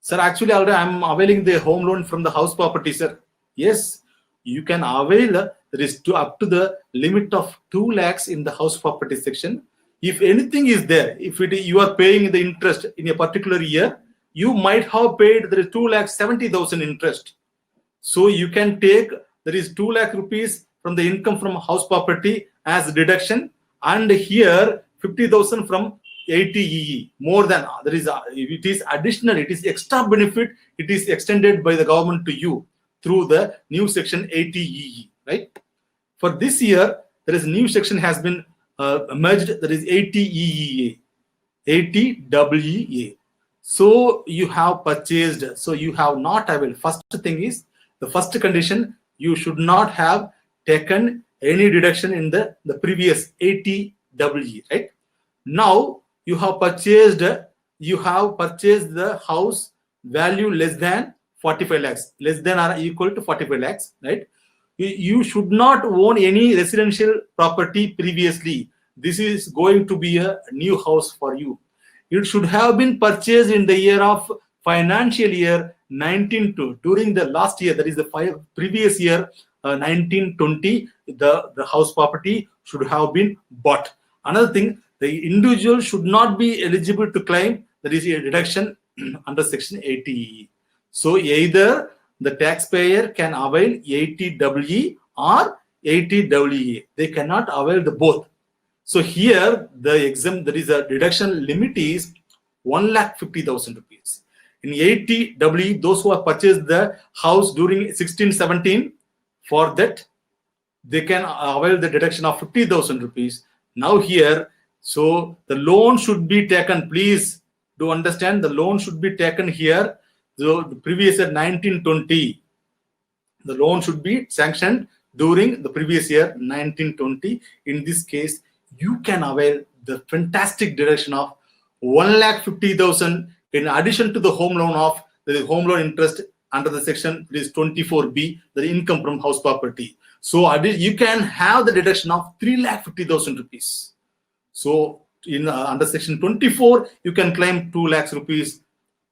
Sir, actually already I am availing the home loan from the house property, sir. Yes, you can avail there is up to the limit of 2 lakhs in the house property section. If anything is there, if you are paying the interest in a particular year, you might have paid there is 2,70,000 interest. So you can take there is 2 lakh rupees from the income from house property as deduction, and here 50,000 from 80EE. More than there is it is additional, it is extra benefit, it is extended by the government to you through the new section 80EE, right? For this year, there is a new section has been merged, that is 80EEA, 80EEA. So you have purchased, so you have not availed. First thing is, the first condition, you should not have taken any deduction in the previous 80EE, right? Now you have purchased the house value less than 45 lakhs, less than or equal to 45 lakhs, right? You should not own any residential property previously. This is going to be a new house for you. It should have been purchased in the year of financial year 19 during the last year, that is the previous year, 1920. The house property should have been bought. Another thing, the individual should not be eligible to claim, that is a deduction under section 80. So either the taxpayer can avail 80EE or 80EE. They cannot avail the both. So here the exempt, there is a deduction limit is 1,50,000 rupees. In 80EE, those who have purchased the house during 16-17, for that they can avail the deduction of 50,000 rupees. Now here, so the loan should be taken. Please do understand, the loan should be taken here. So the previous year 1920, the loan should be sanctioned during the previous year 1920. In this case, you can avail the fantastic deduction of 1,50,000 in addition to the home loan of the home loan interest under the section is 24B, the income from house property. So you can have the deduction of 3,50,000 rupees. So in under section 24, you can claim 2 lakhs rupees,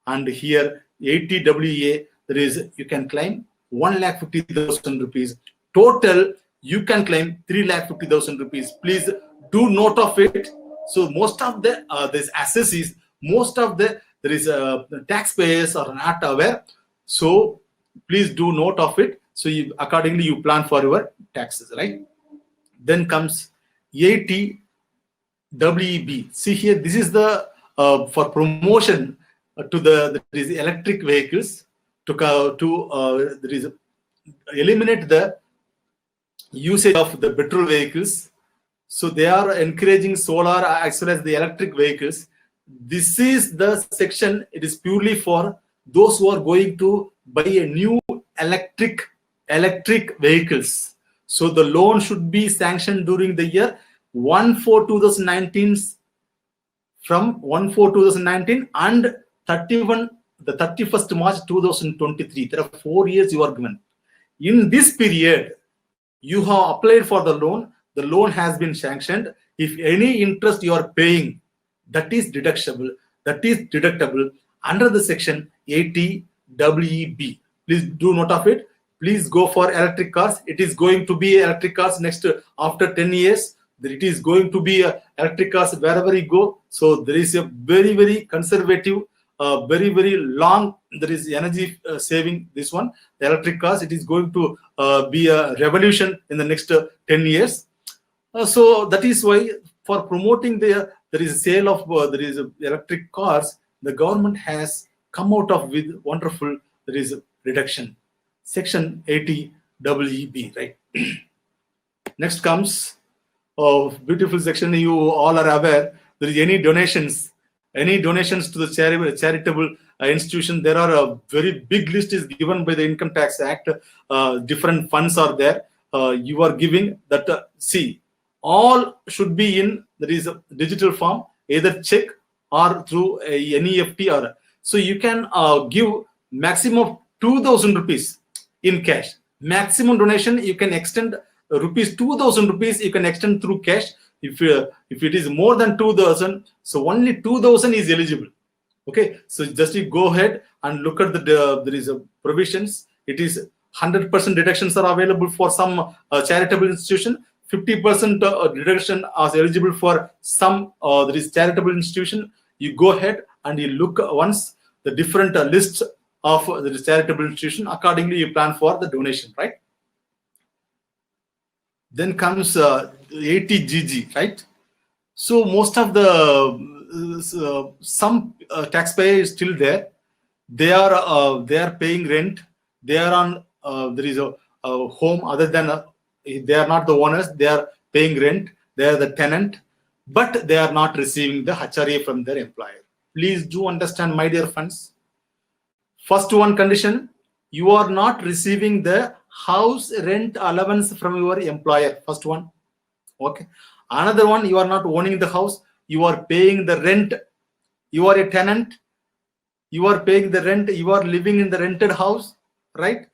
and here 80EE, there is you can claim 1,50,000 rupees. Total, you can claim 3,50,000 rupees. Please do note of it. So most of the this assessees, most of the taxpayers are not aware. So please do note of it. So accordingly you plan for your taxes, right? Then comes 80EB. See here, this is the for promotion to the electric vehicles to eliminate the usage of the petrol vehicles. So they are encouraging solar as well as the electric vehicles. This is the section. It is purely for those who are going to buy a new electric vehicles. So the loan should be sanctioned during the year 1/4/2019, from 1/4/2019 and 31st March 2023. There are 4 years you are given. In this period, you have applied for the loan. The loan has been sanctioned. If any interest you are paying, that is deductible. Under the section 80EB. Please do note of it. Please go for electric cars. It is going to be electric cars next after 10 years. It is going to be electric cars wherever you go. So there is a very, very conservative, very, very long. There is energy saving. This one, the electric cars. It is going to be a revolution in the next 10 years. So that is why for promoting there is a sale of electric cars. The government has come out of with wonderful reduction. Section 80EB, right? Next comes beautiful section. You all are aware, there is any donations to the charitable institution. There are a very big list is given by the Income Tax Act. Different funds are there. You are giving that. See, all should be in a digital form, either check or through a NEFT or so. You can give maximum 2,000 rupees in cash. Maximum donation you can extend rupees 2,000 rupees. You can extend through cash. If it is more than 2,000, so only 2,000 is eligible. Okay, so just you go ahead and look at there is a provisions. It is 100% deductions are available for some charitable institution. 50% deduction is eligible for some there is charitable institution. You go ahead and you look once the different lists of the charitable institution. Accordingly, you plan for the donation, right? Then comes 80GG, right? So most of the some taxpayer is still there. They are paying rent. They are on there is a home other than they are not the owners. They are paying rent. They are the tenant, but they are not receiving the HRA from their employer. Please do understand, my dear friends. First one condition, you are not receiving the house rent allowance from your employer. First one. Okay. Another one, you are not owning the house. you are paying the rent. You are a tenant. You are paying the rent. You are living in the rented house, right?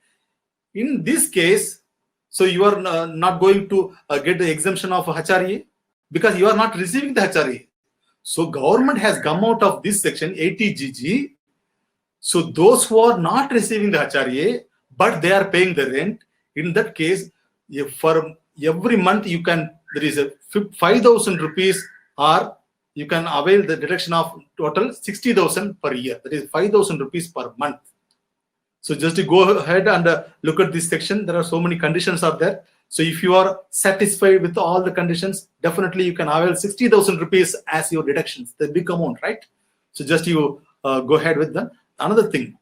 In this case, so you are not going to get the exemption of HRA because you are not receiving the HRA. So government has come out of this section 80GG. So those who are not receiving the HRA but they are paying the rent, in that case, for every month you can, there is a 5,000 rupees, or you can avail the deduction of total 60,000 per year. That is 5,000 rupees per month. So just to go ahead and look at this section, there are so many conditions are there. So if you are satisfied with all the conditions, definitely you can avail 60,000 rupees as your deductions, the big amount, right? So just you go ahead with them. Another thing,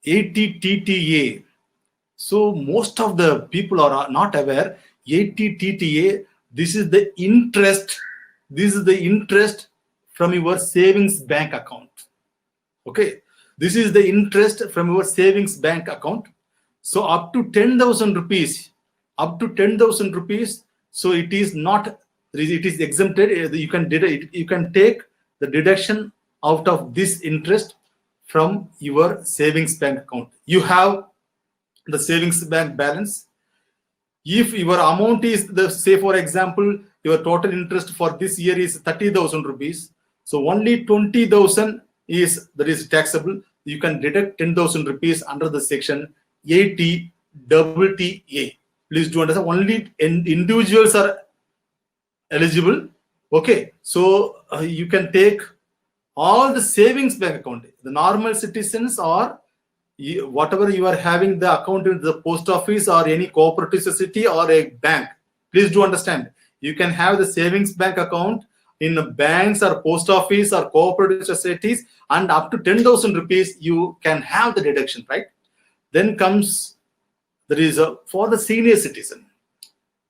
80TTA. So most of the people are not aware, 80TTA, this is the interest. This is the interest from your savings bank account. Okay. This is the interest from your savings bank account. So up to 10,000 rupees, so it is not, it is exempted. You can take the deduction out of this interest from your savings bank account. You have the savings bank balance. If your amount is the, say for example, your total interest for this year is 30,000 rupees. So only 20,000 is taxable. You can deduct 10,000 rupees under the section 80TTA. Please do understand, only individuals are eligible. Okay, so you can take all the savings bank account. The normal citizens, or whatever you are having the account in the post office or any cooperative society or a bank. Please do understand, you can have the savings bank account in banks or post office or cooperative societies, and up to 10,000 rupees you can have the deduction, right? Then comes, there is for the senior citizen.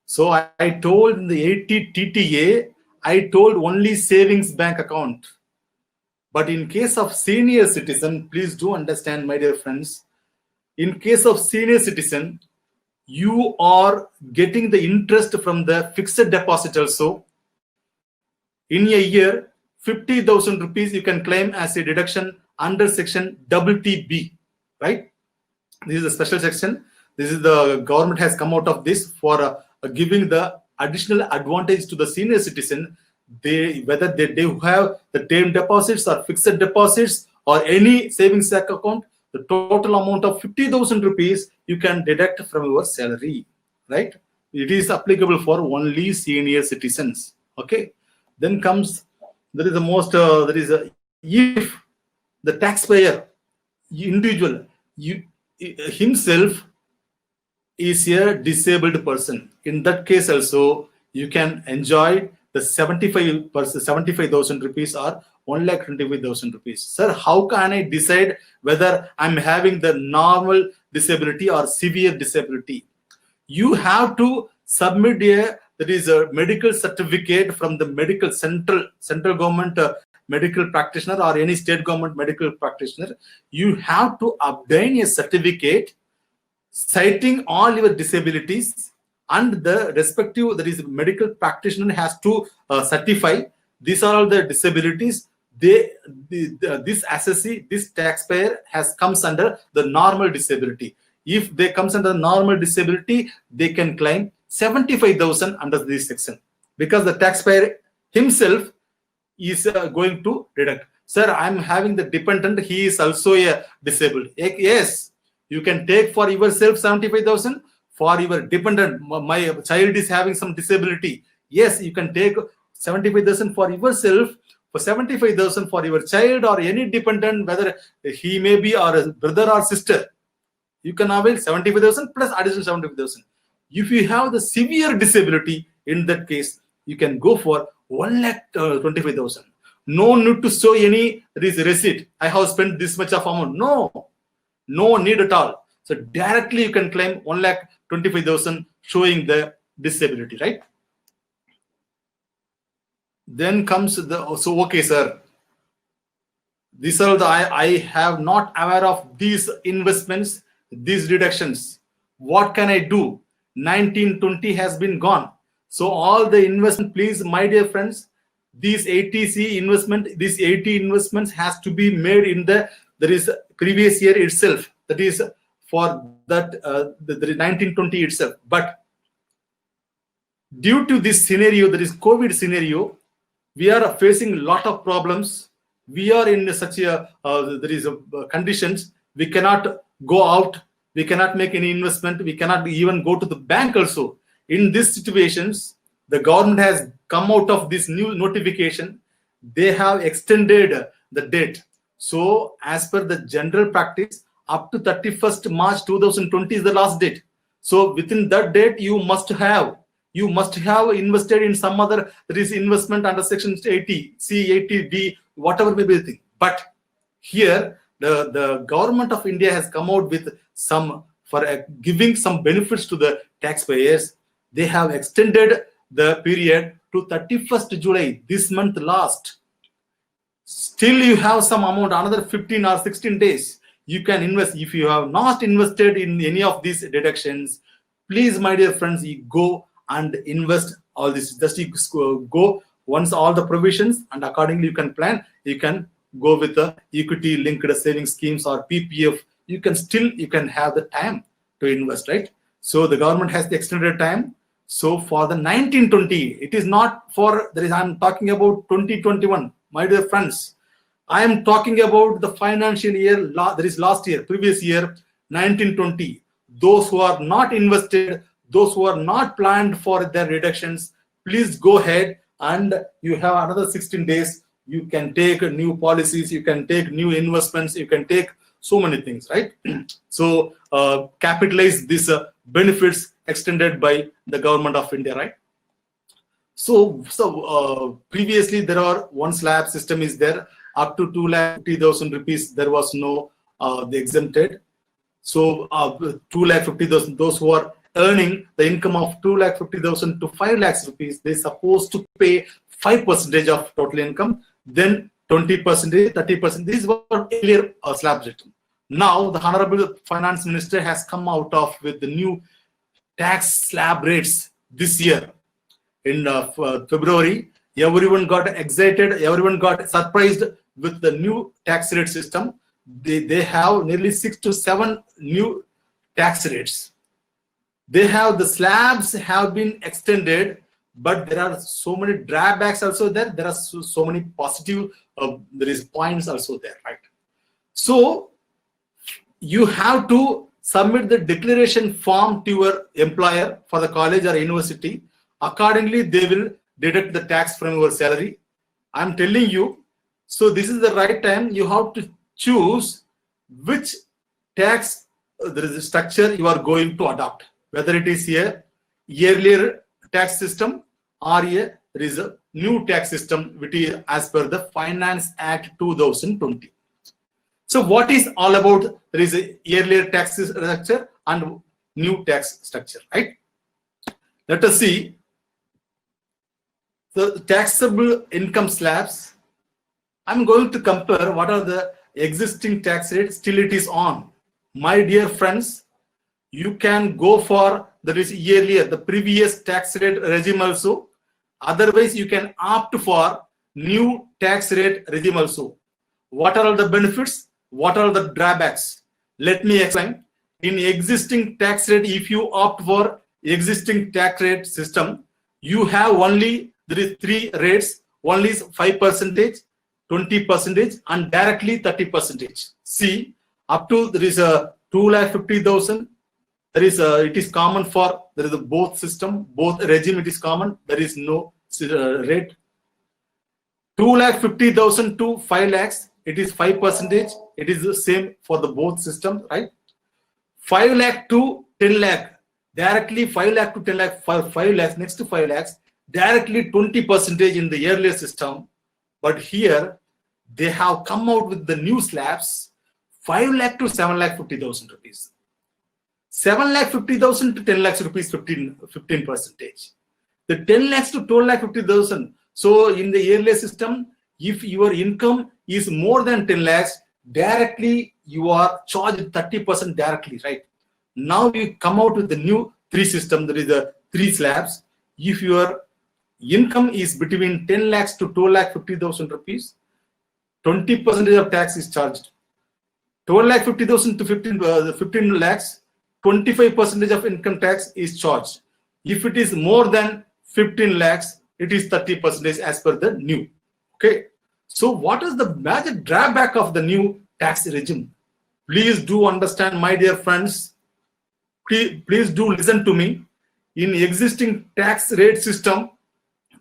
So I told in the 80TTA, I told only savings bank account. But in case of senior citizen, please do understand, my dear friends, in case of senior citizen, you are getting the interest from the fixed deposit also. In a year, 50,000 rupees you can claim as a deduction under section TTB, right? This is a special section. This is the government has come out of this for giving the additional advantage to the senior citizen. Whether they have the term deposits or fixed deposits or any savings account, the total amount of 50,000 rupees you can deduct from your salary, right? It is applicable for only senior citizens. Okay. Then comes, there is the most, if the taxpayer, individual, himself is a disabled person. In that case also, you can enjoy the 75,000 rupees or 1,25,000 rupees. Sir, how can I decide whether I'm having the normal disability or severe disability? You have to submit a medical certificate from the medical central government medical practitioner or any state government medical practitioner. You have to obtain a certificate citing all your disabilities, and the respective medical practitioner has to certify these are all the disabilities. This assessee, this taxpayer comes under the normal disability. If they comes under normal disability, they can claim 75,000 under this section, because the taxpayer himself is going to deduct. Sir, I'm having the dependent, he is also a disabled. Yes, you can take for yourself 75,000. For your dependent, my child is having some disability. Yes, you can take 75,000 for yourself, for 75,000 for your child or any dependent, whether he may be or a brother or sister. You can avail 75,000 plus additional 75,000. If you have the severe disability, in that case, you can go for 1,25,000. No need to show any receipt. I have spent this much of amount. No need at all. So directly you can claim 1,25,000 showing the disability, right? Then comes okay, sir. These are I have not aware of these investments, these deductions. What can I do? 1920 has been gone. So all the investment, please, my dear friends, these 80C investment, these 80 investments has to be made in the previous year itself. That is for that the 1920 itself. But due to this scenario, that is COVID scenario, we are facing a lot of problems. We are in such a conditions. We cannot go out. We cannot make any investment. We cannot even go to the bank also. In these situations, the government has come out of this new notification. They have extended the date. So as per the general practice, up to 31st March 2020 is the last date. So within that date, you must have invested in some other, there is investment under section 80, C80, D, whatever may be the thing. But here, the government of India has come out with some, for giving some benefits to the taxpayers. They have extended the period to 31st July, this month last. Still you have some amount, another 15 or 16 days. You can invest. If you have not invested in any of these deductions, please, my dear friends, you go and invest all this. Just you go once all the provisions, and accordingly you can plan. You can go with the equity linked saving schemes or PPF. You can have the time to invest, right? So the government has the extended time. So for the 1920, it is not for, I'm talking about 2021, my dear friends. I am talking about the financial year, that is last year, previous year, 1920. Those who are not invested, those who are not planned for their reductions, please go ahead, and you have another 16 days. You can take new policies, you can take new investments, you can take so many things, right? So capitalize these benefits extended by the government of India, right? So previously there are one slab system is there, up to 2,50,000 rupees. There was no the exempted. So 2,50,000, those who are earning the income of 2,50,000 to 5 lakhs rupees, they supposed to pay 5% of total income, then 20%, 30%. This was earlier slab system. Now the Honorable Finance Minister has come out with the new tax slab rates this year. In February, everyone got excited, everyone got surprised with the new tax rate system. They have nearly 6 to 7 new tax rates. They have, the slabs have been extended, but there are so many drawbacks also there. There are so many positive, there is points also there, right? So you have to submit the declaration form to your employer for the college or university. Accordingly, they will deduct the tax from your salary. I'm telling you, so this is the right time. You have to choose which tax there is a structure you are going to adopt, whether it is a earlier tax system or there is a new tax system which is as per the Finance Act 2020. So what is all about? There is a earlier tax structure and new tax structure, right? Let us see the taxable income slabs. I'm going to compare what are the existing tax rates. Still it is on. My dear friends, you can go for that is earlier, the previous tax rate regime also. Otherwise, you can opt for new tax rate regime also. What are all the benefits? What are the drawbacks? Let me explain. In existing tax rate, if you opt for existing tax rate system, you have only, there is 3 rates. One is 5%, 20%, and directly 30%. See, up to there is a 2,50,000. There is it is common for, there is a both system, both regime it is common. There is no rate. 2,50,000 to 5 lakhs, it is 5%. It is the same for the both system, right? 5 lakh to 10 lakh, directly 5 lakh to 10 lakh, 5 lakhs, next to 5 lakhs, directly 20% in the earlier system. But here they have come out with the new slabs, 5 lakh to 7 lakh 50,000 rupees. 7 lakh 50,000 to 10 lakhs rupees, 15%. The 10 lakhs to 12 lakh 50,000. So in the earlier system, if your income is more than 10 lakhs, directly you are charged 30% directly, right? Now you come out with the new 3 system. There is a 3 slabs. If your income is between 10 lakhs to 2,50,000 rupees, 20% of tax is charged. 12,50,000 to 15 lakhs, 25% of income tax is charged. If it is more than 15 lakhs, it is 30% as per the new. Okay. So what is the major drawback of the new tax regime? Please do understand, my dear friends. Please do listen to me. In existing tax rate system,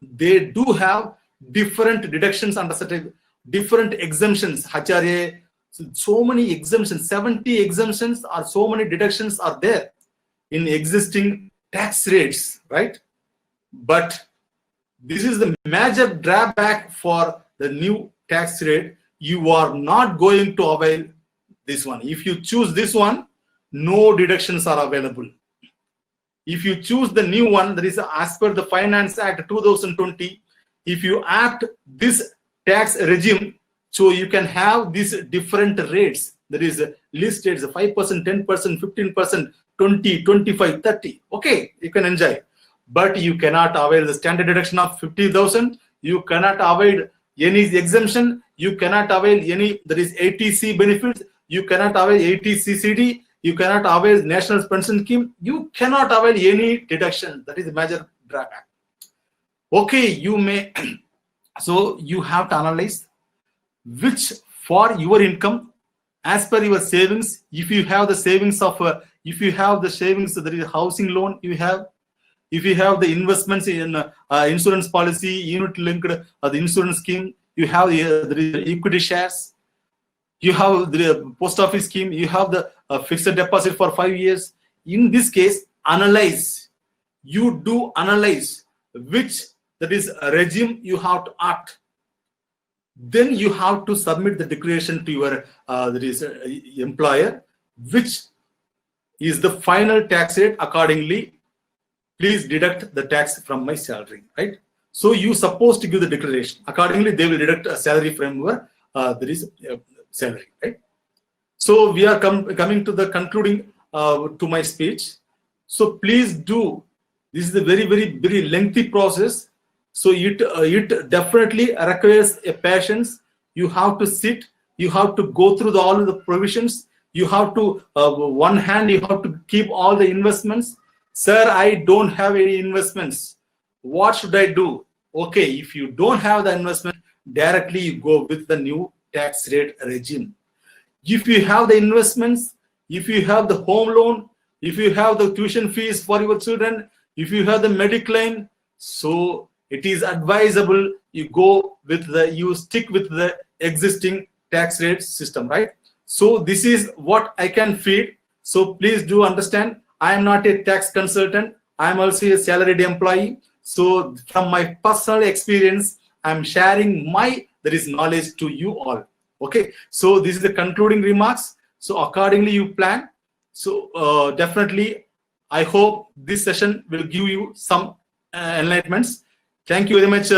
they do have different deductions under certain different exemptions. HRA, so many exemptions, 70 exemptions or so many deductions are there in existing tax rates, right? But this is the major drawback for the new tax rate. You are not going to avail this one. If you choose this one, no deductions are available. If you choose the new one, that is as per the Finance Act 2020, if you act this tax regime, so you can have these different rates. There is a list rates, 5%, 10%, 15%, 20, 25, 30. Okay, you can enjoy. But you cannot avail the standard deduction of 50,000. You cannot avail any exemption. You cannot avail any, that is ATC benefits. You cannot avail ATCCD. You cannot avail National Pension Scheme. You cannot avail any deduction. That is a major drawback. Okay, you may. So you have to analyze which for your income, as per your savings. If you have the savings of, if you have the savings, there is a housing loan you have. If you have the investments in insurance policy, unit linked the insurance scheme, you have the equity shares, you have the post office scheme, you have the fixed deposit for 5 years. In this case, analyze. You do analyze which, that is a regime you have to act. Then you have to submit the declaration to your that is employer, which is the final tax rate. Accordingly, please deduct the tax from my salary, right? So you supposed to give the declaration. Accordingly, they will deduct a salary from your salary, right? So we are coming to the concluding to my speech. So please do. This is a very, very, very lengthy process. So it definitely requires a patience. You have to sit. You have to go through all of the provisions. You have to one hand. You have to keep all the investments. Sir, I don't have any investments. What should I do? Okay, if you don't have the investment, directly you go with the new tax rate regime. If you have the investments, if you have the home loan, if you have the tuition fees for your children, if you have the mediclaim, so it is advisable you go with you stick with the existing tax rate system, right? So this is what I can feed. So please do understand, I am not a tax consultant. I am also a salaried employee. So from my personal experience, I am sharing my knowledge to you all. Okay. So this is the concluding remarks. So accordingly, you plan. So definitely, I hope this session will give you some enlightenments. Thank you very much,